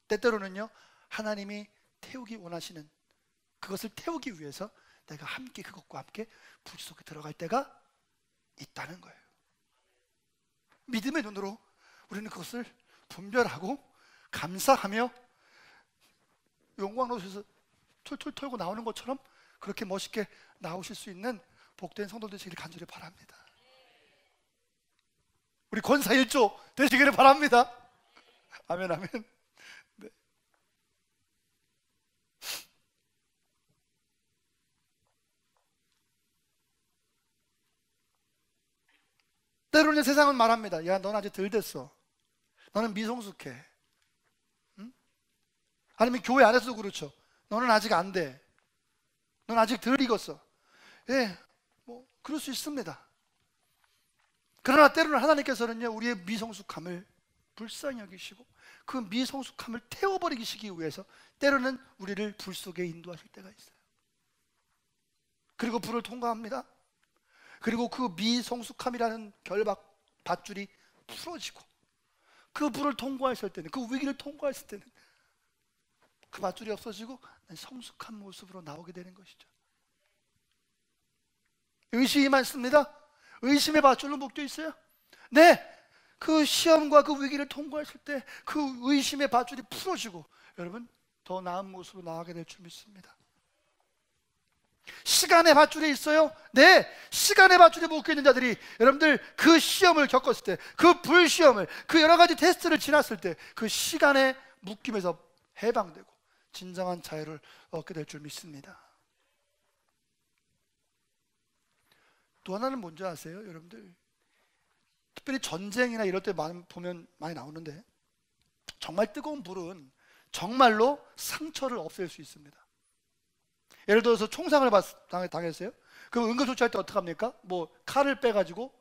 때때로는요, 하나님이 태우기 원하시는 그것을 태우기 위해서 내가 함께 그것과 함께 불 속에 들어갈 때가 있다는 거예요. 믿음의 눈으로 우리는 그것을 분별하고 감사하며 영광로에서 툴툴 털고 나오는 것처럼 그렇게 멋있게 나오실 수 있는 복된 성도들 되시기를 간절히 바랍니다. 우리 권사 1조 되시기를 바랍니다. 아멘, 아멘. 네. 때로는 세상은 말합니다. 야, 넌 아직 덜 됐어. 너는 미성숙해. 응? 아니면 교회 안에서도 그렇죠. 너는 아직 안 돼. 넌 아직 덜 익었어. 예, 뭐 그럴 수 있습니다. 그러나 때로는 하나님께서는요, 우리의 미성숙함을 불쌍히 여기시고 그 미성숙함을 태워버리시기 위해서 때로는 우리를 불 속에 인도하실 때가 있어요. 그리고 불을 통과합니다. 그리고 그 미성숙함이라는 결박 밧줄이 풀어지고 그 불을 통과했을 때는, 그 위기를 통과했을 때는 그 밧줄이 없어지고 성숙한 모습으로 나오게 되는 것이죠. 의심이 많습니다. 의심의 밧줄로 묶여 있어요. 네, 그 시험과 그 위기를 통과했을 때 그 의심의 밧줄이 풀어지고 여러분 더 나은 모습으로 나가게 될 줄 믿습니다. 시간의 밧줄이 있어요. 네, 시간의 밧줄에 묶여 있는 자들이 여러분들 그 시험을 겪었을 때, 그 불시험을, 그 여러 가지 테스트를 지났을 때 그 시간의 묶임에서 해방되고 진정한 자유를 얻게 될 줄 믿습니다. 또 하나는 뭔지 아세요, 여러분들? 특별히 전쟁이나 이럴 때 보면 많이 나오는데, 정말 뜨거운 불은 정말로 상처를 없앨 수 있습니다. 예를 들어서 총상을 당했어요. 그럼 응급조치할 때 어떡합니까? 뭐 칼을 빼가지고,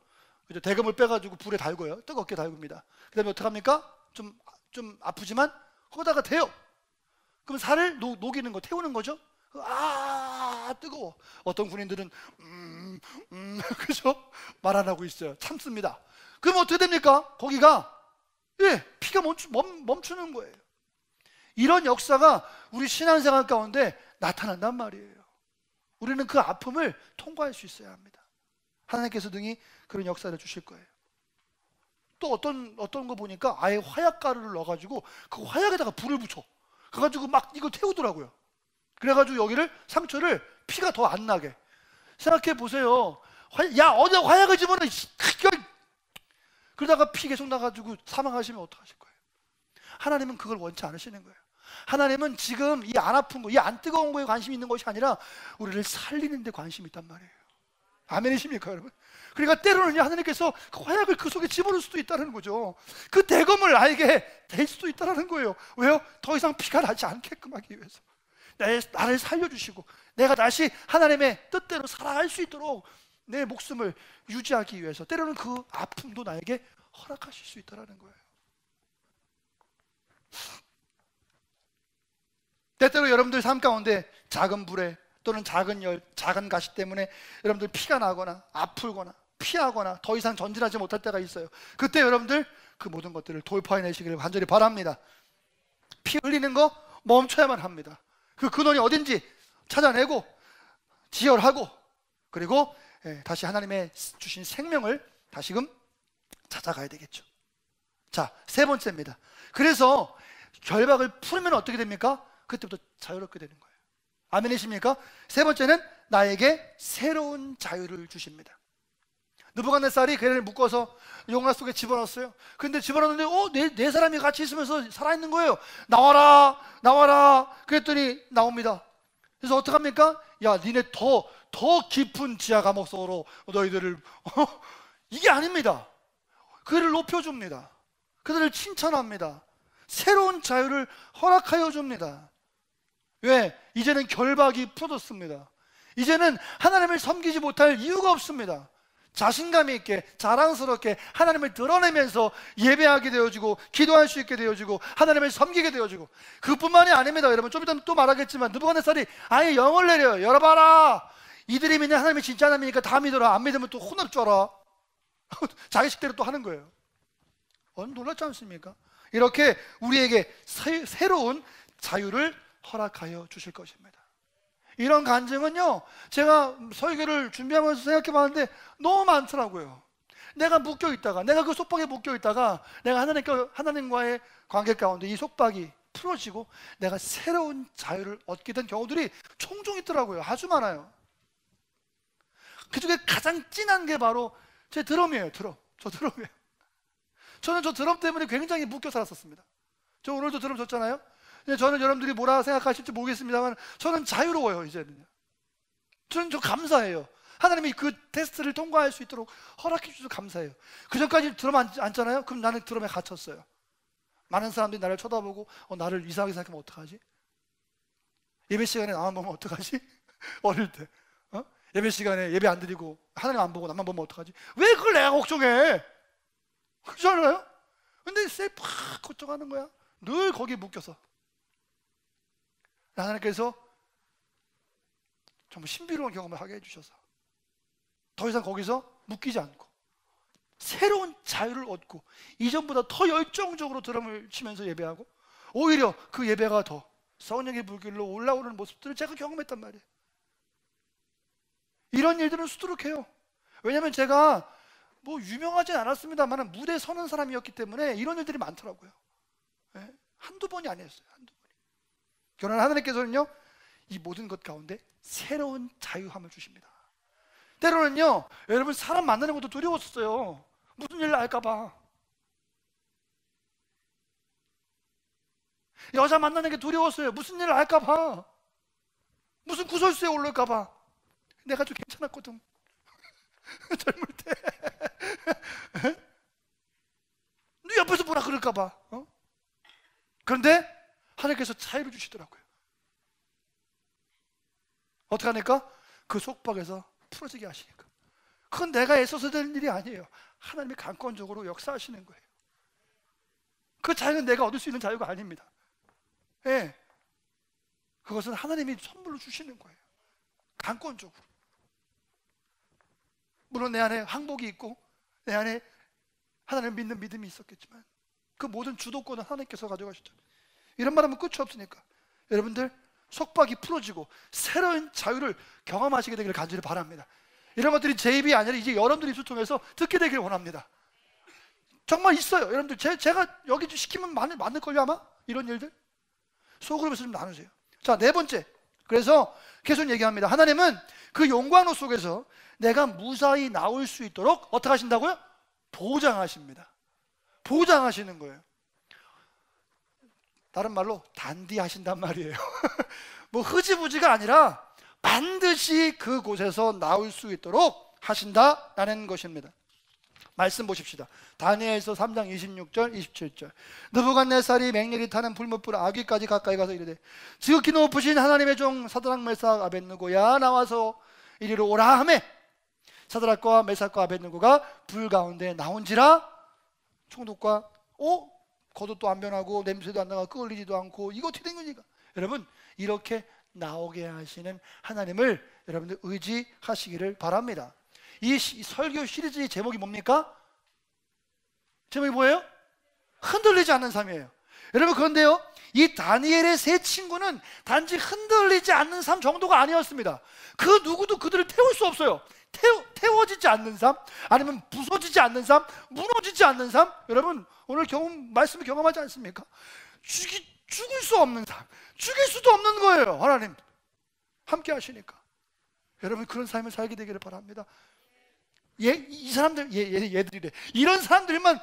대검을 빼가지고 불에 달고요. 뜨겁게 달굽니다. 그 다음에 어떡합니까? 좀 아프지만 거기다가 대요. 그럼 살을 녹이는 거, 태우는 거죠. 아, 뜨거워. 어떤 군인들은 그죠? 말 안 하고 있어요. 참습니다. 그럼 어떻게 됩니까? 거기가 피가 멈추는 거예요. 이런 역사가 우리 신앙생활 가운데 나타난단 말이에요. 우리는 그 아픔을 통과할 수 있어야 합니다. 하나님께서 등이 그런 역사를 주실 거예요. 또 어떤 거 보니까 아예 화약가루를 넣어가지고 그 화약에다가 불을 붙여. 그래가지고 막 이거 태우더라고요. 그래가지고 여기를, 상처를 피가 더 안 나게. 생각해 보세요. 야, 어디다 화약을 집어넣어. 그러다가 피 계속 나가지고 사망하시면 어떡하실 거예요? 하나님은 그걸 원치 않으시는 거예요. 하나님은 지금 이 안 아픈 거, 이 안 뜨거운 거에 관심이 있는 것이 아니라 우리를 살리는 데 관심이 있단 말이에요. 아멘이십니까, 여러분? 그러니까 때로는 하나님께서 그 화약을 그 속에 집어넣을 수도 있다는 거죠. 그 대검을 나에게 댈 수도 있다는 거예요. 왜요? 더 이상 피가 나지 않게끔 하기 위해서. 나를 살려주시고 내가 다시 하나님의 뜻대로 살아갈 수 있도록 내 목숨을 유지하기 위해서 때로는 그 아픔도 나에게 허락하실 수 있다는 거예요. 때때로 여러분들 삶 가운데 작은 불에 또는 작은 열, 작은 가시 때문에 여러분들 피가 나거나 아프거나 피하거나 더 이상 전진하지 못할 때가 있어요. 그때 여러분들 그 모든 것들을 돌파해내시기를 간절히 바랍니다. 피 흘리는 거 멈춰야만 합니다. 그 근원이 어딘지 찾아내고 지혈하고 그리고 다시 하나님의 주신 생명을 다시금 찾아가야 되겠죠. 자, 세 번째입니다. 그래서 결박을 풀면 어떻게 됩니까? 그때부터 자유롭게 되는 거예요. 아멘이십니까? 세 번째는 나에게 새로운 자유를 주십니다. 느부갓네살이 걔를 묶어서 용라 속에 집어넣었어요. 근데 집어넣었는데 네 사람이 같이 있으면서 살아있는 거예요. 나와라 나와라 그랬더니 나옵니다. 그래서 어떡합니까? 야, 니네 더 깊은 지하 감옥 속으로 너희들을 이게 아닙니다. 그들을 높여줍니다. 그들을 칭찬합니다. 새로운 자유를 허락하여 줍니다. 왜? 이제는 결박이 풀어졌습니다. 이제는 하나님을 섬기지 못할 이유가 없습니다. 자신감 있게 자랑스럽게 하나님을 드러내면서 예배하게 되어지고 기도할 수 있게 되어지고 하나님을 섬기게 되어지고, 그뿐만이 아닙니다. 여러분 좀 이따 또 말하겠지만 느부갓네살이 아예 영을 내려요. 열어봐라, 이들이 믿는 하나님이 진짜 하나님이니까 다 믿어라. 안 믿으면 또 혼날 줄 알아. 자기 식대로 또 하는 거예요. 놀랍지 않습니까? 이렇게 우리에게 새로운 자유를 허락하여 주실 것입니다. 이런 간증은요, 제가 설교를 준비하면서 생각해 봤는데 너무 많더라고요. 내가 묶여있다가, 내가 그 속박에 묶여있다가 내가 하나님과의 관계 가운데 이 속박이 풀어지고 내가 새로운 자유를 얻게 된 경우들이 종종 있더라고요. 아주 많아요. 그 중에 가장 진한 게 바로 제 드럼이에요. 저 드럼이에요. 저는 저 드럼 때문에 굉장히 묶여 살았었습니다. 저 오늘도 드럼 줬잖아요. 저는 여러분들이 뭐라 생각하실지 모르겠습니다만 저는 자유로워요. 이제는 저는 감사해요. 하나님이 그 테스트를 통과할 수 있도록 허락해 주셔서 감사해요. 그 전까지 드럼 앉잖아요. 그럼 나는 드럼에 갇혔어요. 많은 사람들이 나를 쳐다보고 나를 이상하게 생각하면 어떡하지? 예배 시간에 나만 보면 어떡하지? 어릴 때 예배 시간에 예배 안 드리고 하나님 안 보고 나만 보면 어떡하지? 왜 그걸 내가 걱정해? 그렇잖아요? 근데 막 걱정하는 거야. 늘 거기에 묶여서. 하나님께서 정말 신비로운 경험을 하게 해주셔서 더 이상 거기서 묶이지 않고 새로운 자유를 얻고 이전보다 더 열정적으로 드럼을 치면서 예배하고 오히려 그 예배가 더 성령의 불길로 올라오는 모습들을 제가 경험했단 말이에요. 이런 일들은 수두룩해요. 왜냐하면 제가 뭐 유명하진 않았습니다만 무대에 서는 사람이었기 때문에 이런 일들이 많더라고요. 네? 한두 번이 아니었어요. 한두 번이. 그러나 하나님께서는요, 이 모든 것 가운데 새로운 자유함을 주십니다. 때로는요, 여러분 사람 만나는 것도 두려웠어요. 무슨 일 날까봐. 여자 만나는 게 두려웠어요. 무슨 일 날까봐. 무슨 구설수에 오를까봐. 내가 좀 괜찮았거든. 젊을 때. 네 옆에서 뭐라 그럴까봐. 그런데 하나님께서 자유를 주시더라고요. 어떡하니까? 그 속박에서 풀어지게 하시니까. 그건 내가 애써서 될 일이 아니에요. 하나님이 강권적으로 역사하시는 거예요. 그 자유는 내가 얻을 수 있는 자유가 아닙니다. 예. 그것은 하나님이 선물로 주시는 거예요. 강권적으로. 물론 내 안에 항복이 있고 내 안에 하나님을 믿는 믿음이 있었겠지만 그 모든 주도권은 하나님께서 가져가셨죠. 이런 말하면 끝이 없으니까 여러분들 속박이 풀어지고 새로운 자유를 경험하시게 되기를 간절히 바랍니다. 이런 것들이 제 입이 아니라 이제 여러분들 입술 통해서 듣게 되기를 원합니다. 정말 있어요. 여러분들 제가 여기 시키면 많을걸요 아마? 이런 일들 소그룹에서 좀 나누세요. 자, 네 번째, 그래서 계속 얘기합니다. 하나님은 그 용광로 속에서 내가 무사히 나올 수 있도록 어떻게 하신다고요? 보장하십니다. 보장하시는 거예요. 다른 말로 단디하신단 말이에요. 뭐 흐지부지가 아니라 반드시 그곳에서 나올 수 있도록 하신다라는 것입니다. 말씀 보십시다. 다니엘서 3장 26절 27절. 느부갓네살이 맹렬히 타는 불못불 아귀까지 가까이 가서 이르되 지극히 높으신 하나님의 종 사드락 메삭 아벳느고야 나와서 이리로 오라 하매 사드락과 메삭과 아벳느고가 불 가운데 나온지라. 총독과 겉옷도 안 변하고 냄새도 안 나고 끓이지도 않고 이거 어떻게 된 거니까. 여러분 이렇게 나오게 하시는 하나님을 여러분들 의지하시기를 바랍니다. 이 설교 시리즈의 제목이 뭡니까? 제목이 뭐예요? 흔들리지 않는 삶이에요. 여러분 그런데요, 이 다니엘의 세 친구는 단지 흔들리지 않는 삶 정도가 아니었습니다. 그 누구도 그들을 태울 수 없어요. 태워지지 않는 삶, 아니면 부서지지 않는 삶, 무너지지 않는 삶. 여러분 오늘 말씀을 경험하지 않습니까? 죽을 수 없는 삶, 죽일 수도 없는 거예요. 하나님 함께 하시니까 여러분 그런 삶을 살게 되기를 바랍니다. 이 사람들, 얘들이래. 이런 사람들만,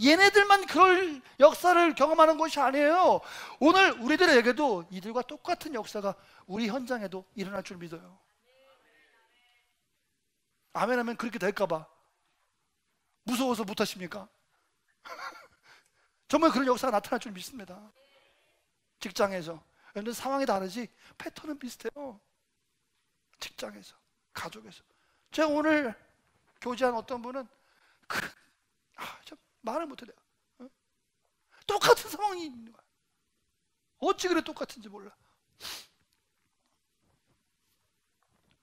얘네들만 그럴 역사를 경험하는 것이 아니에요. 오늘 우리들에게도 이들과 똑같은 역사가 우리 현장에도 일어날 줄 믿어요. 아멘 하면 그렇게 될까봐 무서워서 못하십니까? 정말 그런 역사가 나타날 줄 믿습니다. 직장에서. 여러분들 상황이 다르지 패턴은 비슷해요. 직장에서, 가족에서. 제가 오늘 교제한 어떤 분은 참 말을 못해요. 똑같은 상황이 있는 거야. 어찌 그래 똑같은지 몰라.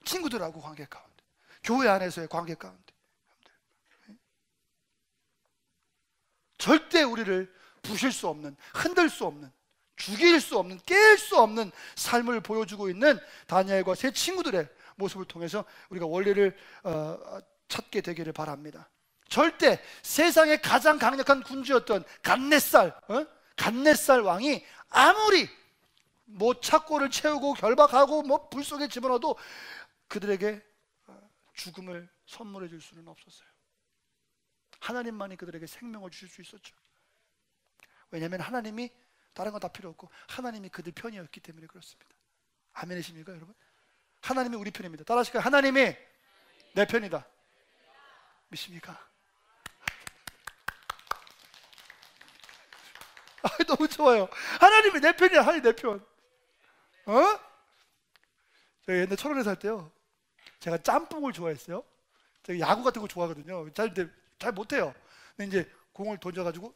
친구들하고 관계 가운데, 교회 안에서의 관계 가운데 절대 우리를 부실 수 없는, 흔들 수 없는, 죽일 수 없는, 깰 수 없는 삶을 보여주고 있는 다니엘과 세 친구들의 모습을 통해서 우리가 원리를 찾게 되기를 바랍니다. 절대 세상의 가장 강력한 군주였던 갓네살 왕이 아무리 뭐 착고를 채우고 결박하고 뭐 불 속에 집어넣어도 그들에게 죽음을 선물해 줄 수는 없었어요. 하나님만이 그들에게 생명을 주실 수 있었죠. 왜냐하면 하나님이 다른 건 다 필요 없고 하나님이 그들 편이었기 때문에 그렇습니다. 아멘이십니까 여러분? 하나님이 우리 편입니다. 따라하실까요? 하나님이 내 편이다. 믿습니까? 너무 좋아요. 하나님이 내 편이야. 하나님 내 편. 제가 옛날 철원에 살 때요, 제가 짬뽕을 좋아했어요. 제가 야구 같은 거 좋아하거든요. 잘 못해요. 근데 이제 공을 던져가지고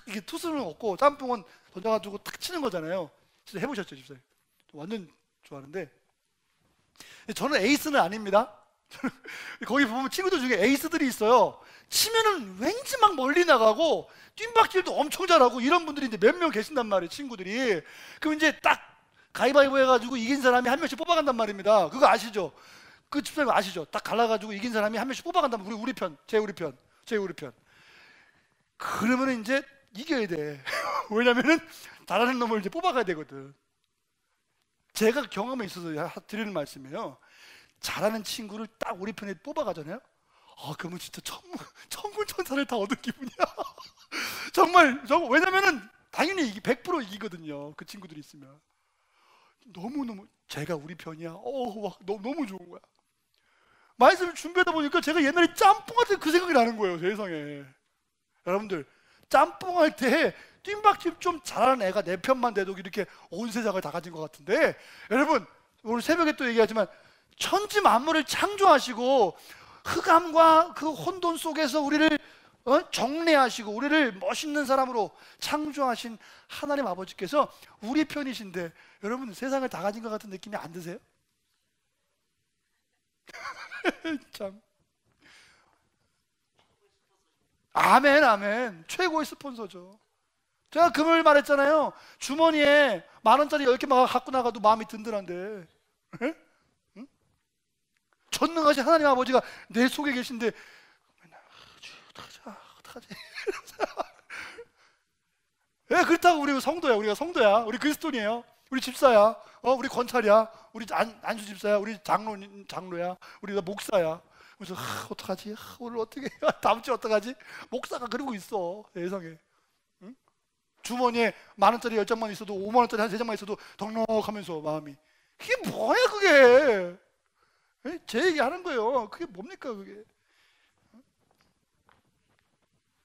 이게 투수는 없고 짬뽕은 던져가지고 탁 치는 거잖아요. 진짜 해보셨죠, 집사님? 완전 좋아하는데 저는 에이스는 아닙니다. 거기 보면 친구들 중에 에이스들이 있어요. 치면은 왠지 막 멀리 나가고 뜀박질도 엄청 잘하고 이런 분들이 이제 몇 명 계신단 말이에요, 친구들이. 그럼 이제 딱 가위바위보 해가지고 이긴 사람이 한 명씩 뽑아간단 말입니다. 그거 아시죠? 그 집사님 아시죠? 딱 갈라가지고 이긴 사람이 한 명씩 뽑아간단 말이에요. 우리 편, 제 우리 편. 그러면은 이제 이겨야 돼. 왜냐면은 잘하는 놈을 이제 뽑아가야 되거든. 제가 경험에 있어서 드리는 말씀이에요. 잘하는 친구를 딱 우리 편에 뽑아가잖아요. 그러면 진짜 천군 천사를 다 얻은 기분이야. 정말 왜냐면은 당연히 100% 이기거든요. 그 친구들이 있으면. 너무너무 제가 우리 편이야. 너무 좋은 거야. 말씀을 준비하다 보니까 제가 옛날에 짬뽕할 때 그 생각이 나는 거예요. 세상에. 여러분들 짬뽕할 때 뜀박질 좀 잘하는 애가 내 편만 돼도 이렇게 온 세상을 다 가진 것 같은데, 여러분 오늘 새벽에 또 얘기하지만 천지 만물을 창조하시고 흑암과 그 혼돈 속에서 우리를 정리하시고 우리를 멋있는 사람으로 창조하신 하나님 아버지께서 우리 편이신데 여러분 세상을 다 가진 것 같은 느낌이 안 드세요? 참. 아멘. 최고의 스폰서죠. 제가 금요일 말했잖아요. 주머니에 10,000원짜리 10개 막 갖고 나가도 마음이 든든한데, 응? 전능하신 하나님 아버지가 내 속에 계신데 어떡하지? 왜 그렇다고 우리가 성도야. 우리 그리스도인이에요. 우리 집사야. 우리 권찰이야. 우리 안수 집사야. 우리 장로야. 우리 목사야. 그래서 어떡하지? 오늘 어떻게 다음 주에 어떡하지? 목사가 그러고 있어. 세상에. 응? 주머니에 10,000원짜리 10장만 있어도 50,000원짜리 한 3장만 있어도 덕넉하면서 마음이. 그게 뭐야 그게? 제 얘기하는 거예요. 그게 뭡니까 그게?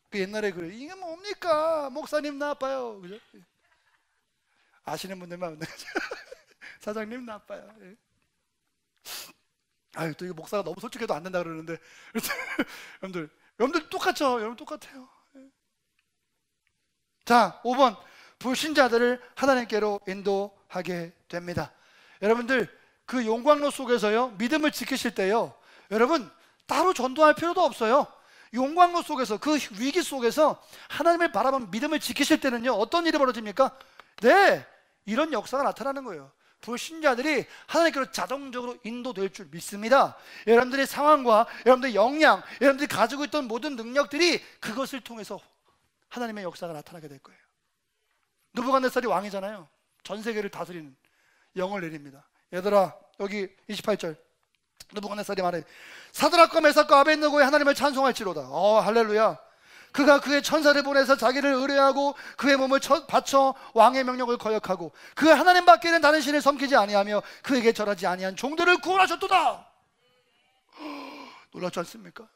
그 옛날에 그래. 이게 뭡니까? 목사님 나빠요. 그죠? 아시는 분들만 사장님 나빠요. 또 이거 목사가 너무 솔직해도 안 된다 그러는데 여러분들 똑같죠? 여러분 똑같아요. 자, 5번 불신자들을 하나님께로 인도하게 됩니다. 여러분들 그 용광로 속에서요 믿음을 지키실 때요, 여러분 따로 전도할 필요도 없어요. 용광로 속에서 그 위기 속에서 하나님을 바라보는 믿음을 지키실 때는요 어떤 일이 벌어집니까? 네, 이런 역사가 나타나는 거예요. 불신자들이 하나님께로 자동적으로 인도될 줄 믿습니다. 여러분들의 상황과 여러분들의 역량, 여러분들이 가지고 있던 모든 능력들이 그것을 통해서 하나님의 역사가 나타나게 될 거예요. 느부갓네살이 왕이잖아요. 전 세계를 다스리는 영을 내립니다. 얘들아, 여기 28절 느부갓네살이 말해, 사드락과 메삭과 아벳느고의 하나님을 찬송할지로다. 할렐루야. 그가 그의 천사를 보내서 자기를 의뢰하고 그의 몸을 바쳐 왕의 명령을 거역하고 그 하나님 밖에는 다른 신을 섬기지 아니하며 그에게 절하지 아니한 종들을 구원하셨도다. 놀랍지 않습니까?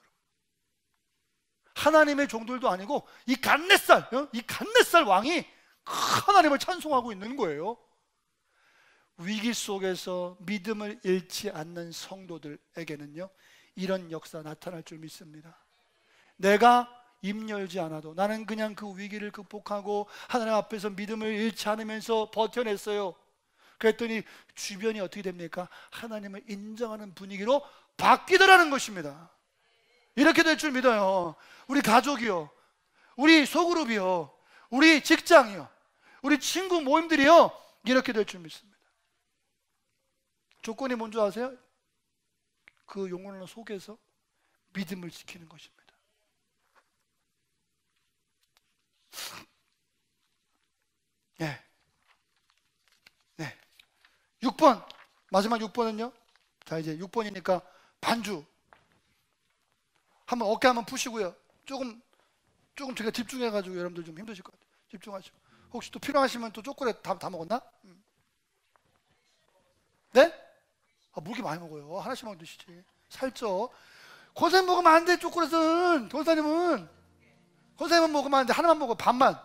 하나님의 종들도 아니고 이 갓네살 왕이 하나님을 찬송하고 있는 거예요. 위기 속에서 믿음을 잃지 않는 성도들에게는요 이런 역사 나타날 줄 믿습니다. 내가 입 열지 않아도 나는 그냥 그 위기를 극복하고 하나님 앞에서 믿음을 잃지 않으면서 버텨냈어요. 그랬더니 주변이 어떻게 됩니까? 하나님을 인정하는 분위기로 바뀌더라는 것입니다. 이렇게 될 줄 믿어요. 우리 가족이요, 우리 소그룹이요, 우리 직장이요, 우리 친구 모임들이요, 이렇게 될 줄 믿습니다. 조건이 뭔지 아세요? 그 영혼을 속에서 믿음을 지키는 것입니다. 네. 네. 6번. 마지막 6번은요. 자, 이제 6번이니까 반주. 한번 어깨 한번 푸시고요. 조금 제가 집중해가지고 여러분들 좀 힘드실 것 같아요. 집중하시고. 혹시 또 필요하시면 또 초콜릿 다 먹었나? 네? 아, 뭐 이렇게 많이 먹어요? 하나씩만 드시지. 살쪄. 권사님 먹으면 안 돼, 초콜릿은. 권사님은 먹으면 안 돼. 하나만 먹어, 반만.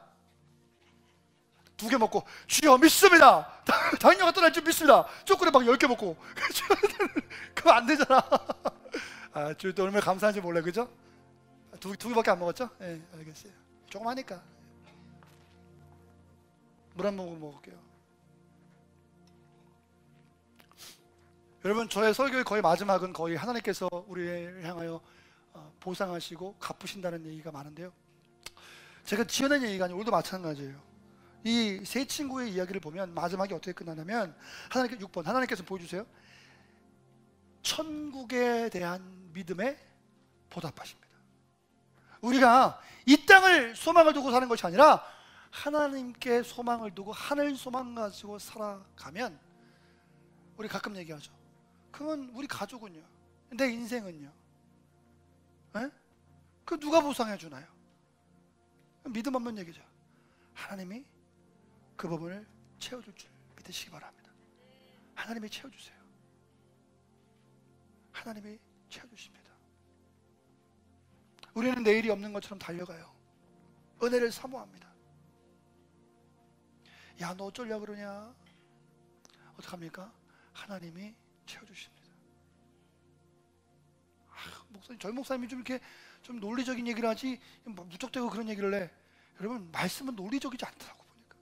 2개 먹고, 주여 믿습니다. 당뇨가 떠날 줄 믿습니다. 초콜릿 막 10개 먹고. 그거 안 되잖아. 아, 주여 또 얼마나 감사한지 몰라, 그죠? 두 개밖에 안 먹었죠? 예, 네, 알겠어요. 조금 하니까. 물 한 모금 먹을게요. 여러분, 저의 설교의 거의 마지막은 거의 하나님께서 우리를 향하여 보상하시고 갚으신다는 얘기가 많은데요. 제가 지어낸 얘기가 아니고 오늘도 마찬가지예요. 이 세 친구의 이야기를 보면 마지막에 어떻게 끝나냐면 6번 하나님께서 보여주세요. 천국에 대한 믿음에 보답하십니다. 우리가 이 땅을 소망을 두고 사는 것이 아니라 하나님께 소망을 두고 하늘 소망 가지고 살아가면, 우리 가끔 얘기하죠. 그러면 우리 가족은요? 내 인생은요? 에? 그 누가 보상해 주나요? 믿음 없는 얘기죠. 하나님이 그 부분을 채워줄 줄 믿으시기 바랍니다. 하나님이 채워주세요. 하나님이 채워주십니다. 우리는 내일이 없는 것처럼 달려가요. 은혜를 사모합니다. 야, 너 어쩌려고 그러냐? 어떡합니까? 하나님이 채워주십니다. 목사님, 저희 목사님이 좀 이렇게 좀 논리적인 얘기를 하지 무턱대고 그런 얘기를 해. 여러분, 말씀은 논리적이지 않더라고 보니까.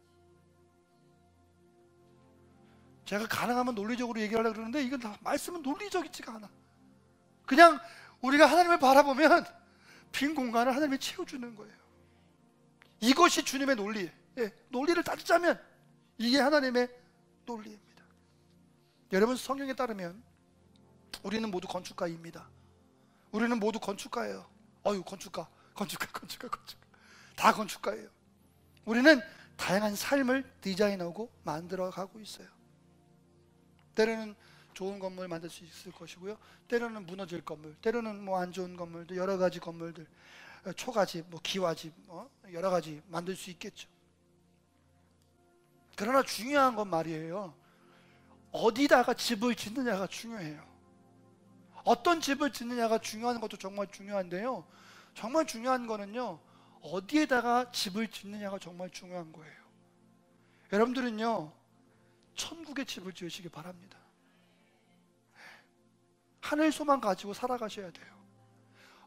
제가 가능하면 논리적으로 얘기하려고 그러는데 이건 다 말씀은 논리적이지가 않아. 그냥 우리가 하나님을 바라보면 빈 공간을 하나님이 채워주는 거예요. 이것이 주님의 논리. 예, 논리를 따지자면 이게 하나님의 논리입니다. 여러분, 성경에 따르면 우리는 모두 건축가입니다. 우리는 모두 건축가예요. 건축가 다 건축가예요. 우리는 다양한 삶을 디자인하고 만들어가고 있어요. 때로는 좋은 건물 만들 수 있을 것이고요, 때로는 무너질 건물, 때로는 뭐 안 좋은 건물들, 여러 가지 건물들, 초가집, 뭐 기와집, 여러 가지 만들 수 있겠죠. 그러나 중요한 건 말이에요, 어디다가 집을 짓느냐가 중요해요. 어떤 집을 짓느냐가 중요한 것도 정말 중요한데요, 정말 중요한 거는요, 어디에다가 집을 짓느냐가 정말 중요한 거예요. 여러분들은요, 천국의 집을 지으시기 바랍니다. 하늘 소망 가지고 살아가셔야 돼요.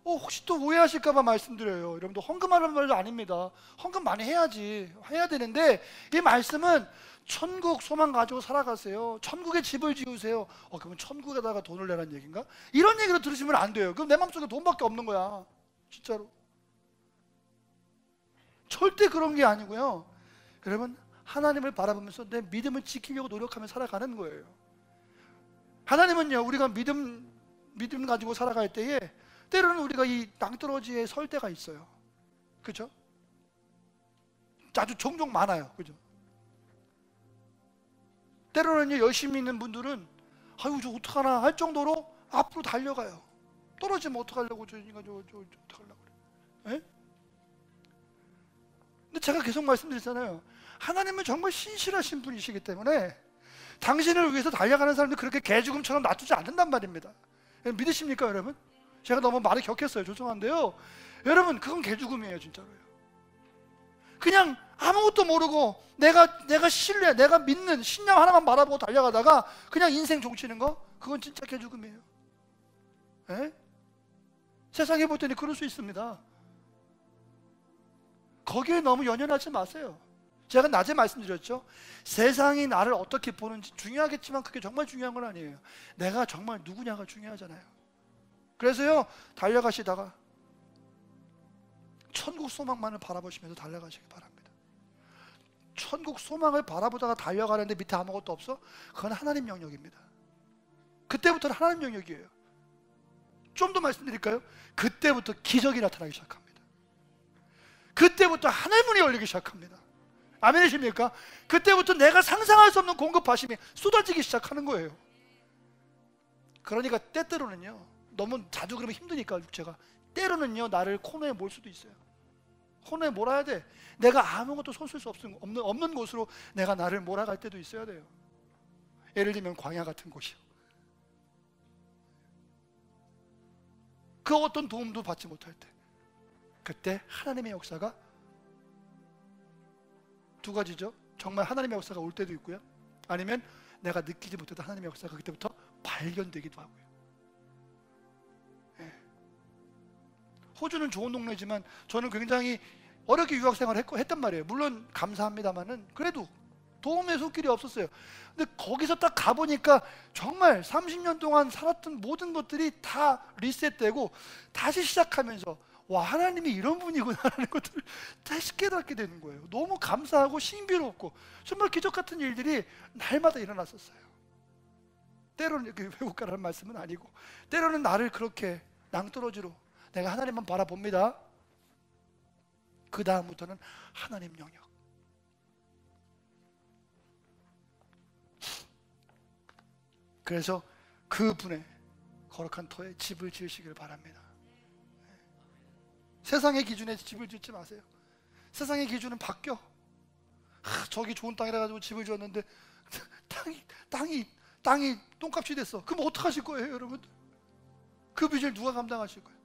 혹시 또 오해하실까봐 말씀드려요. 여러분들 헌금하는 말도 아닙니다. 헌금 많이 해야 되는데, 이 말씀은 천국 소망 가지고 살아가세요. 천국에 집을 지으세요. 그러면 천국에다가 돈을 내라는 얘기인가? 이런 얘기로 들으시면 안 돼요. 그럼 내 마음속에 돈밖에 없는 거야. 진짜로. 절대 그런 게 아니고요. 여러분, 하나님을 바라보면서 내 믿음을 지키려고 노력하며 살아가는 거예요. 하나님은요, 우리가 믿음 가지고 살아갈 때에 때로는 우리가 이 낭떠러지에 설 때가 있어요. 그죠? 아주 종종 많아요. 그죠? 때로는 열심히 있는 분들은 저 어떡하나 할 정도로 앞으로 달려가요. 떨어지면 어떡하려고 저 어떡하려고 그래. 에? 근데 제가 계속 말씀드렸잖아요. 하나님은 정말 신실하신 분이시기 때문에 당신을 위해서 달려가는 사람들 그렇게 개죽음처럼 놔두지 않는단 말입니다. 믿으십니까, 여러분? 제가 너무 말이 격했어요. 죄송한데요. 여러분, 그건 개죽음이에요, 진짜로요. 그냥 아무것도 모르고 내가 신뢰, 내가 믿는 신념 하나만 바라보고 달려가다가 그냥 인생 종치는 거, 그건 진짜 개죽음이에요. 에? 세상에 볼 때는 그럴 수 있습니다. 거기에 너무 연연하지 마세요. 제가 낮에 말씀드렸죠. 세상이 나를 어떻게 보는지 중요하겠지만 그게 정말 중요한 건 아니에요. 내가 정말 누구냐가 중요하잖아요. 그래서요, 달려가시다가 천국 소망만을 바라보시면서 달려가시기 바랍니다. 천국 소망을 바라보다가 달려가는데 밑에 아무것도 없어? 그건 하나님 영역입니다. 그때부터는 하나님 영역이에요. 좀 더 말씀드릴까요? 그때부터 기적이 나타나기 시작합니다. 그때부터 하늘 문이 열리기 시작합니다. 아멘이십니까? 그때부터 내가 상상할 수 없는 공급하심이 쏟아지기 시작하는 거예요. 그러니까 때때로는요, 너무 자주 그러면 힘드니까 육체가, 때로는요 나를 코너에 몰 수도 있어요. 코너에 몰아야 돼. 내가 아무것도 손쓸 수 없는 곳으로 내가 나를 몰아갈 때도 있어야 돼요. 예를 들면 광야 같은 곳이요. 그 어떤 도움도 받지 못할 때, 그때 하나님의 역사가 두 가지죠. 정말 하나님의 역사가 올 때도 있고요, 아니면 내가 느끼지 못했던 하나님의 역사가 그때부터 발견되기도 하고요. 호주는 좋은 동네지만 저는 굉장히 어렵게 유학생활을 했단 말이에요. 물론 감사합니다만은 그래도 도움의 손길이 없었어요. 근데 거기서 딱 가보니까 정말 30년 동안 살았던 모든 것들이 다 리셋되고 다시 시작하면서, 와, 하나님이 이런 분이구나라는 것들을 다시 깨닫게 되는 거예요. 너무 감사하고 신비롭고 정말 기적 같은 일들이 날마다 일어났었어요. 때로는 외국 가라는 말씀은 아니고, 때로는 나를 그렇게 낭떠러지로 내가 하나님만 바라봅니다. 그 다음부터는 하나님 영역. 그래서 그분의 거룩한 터에 집을 지으시길 바랍니다. 세상의 기준에 집을 짓지 마세요. 세상의 기준은 바뀌어. 저기 좋은 땅이라 가지고 집을 지었는데 땅이 똥값이 됐어. 그럼 어떡하실 거예요, 여러분? 그 빚을 누가 감당하실 거예요?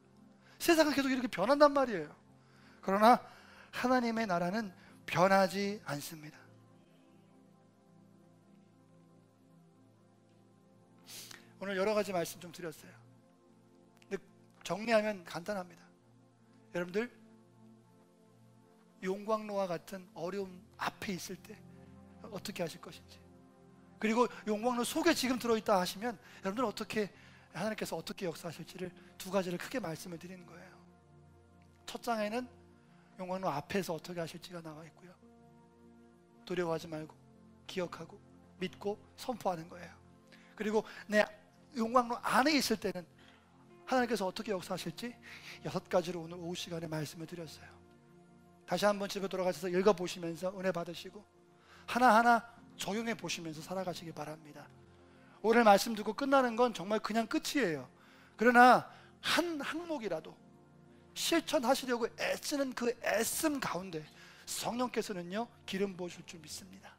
세상은 계속 이렇게 변한단 말이에요. 그러나 하나님의 나라는 변하지 않습니다. 오늘 여러 가지 말씀 좀 드렸어요. 근데 정리하면 간단합니다. 여러분들, 용광로와 같은 어려움 앞에 있을 때 어떻게 하실 것인지, 그리고 용광로 속에 지금 들어있다 하시면 여러분들 어떻게, 하나님께서 어떻게 역사하실지를 두 가지를 크게 말씀을 드리는 거예요. 첫 장에는 용광로 앞에서 어떻게 하실지가 나와 있고요, 두려워하지 말고 기억하고 믿고 선포하는 거예요. 그리고 내 용광로 안에 있을 때는 하나님께서 어떻게 역사하실지 6가지로 오늘 오후 시간에 말씀을 드렸어요. 다시 한번 집에 돌아가셔서 읽어보시면서 은혜 받으시고 하나하나 적용해 보시면서 살아가시기 바랍니다. 오늘 말씀 듣고 끝나는 건 정말 그냥 끝이에요. 그러나 한 항목이라도 실천하시려고 애쓰는 그 애씀 가운데 성령께서는요 기름 부어줄 줄 믿습니다.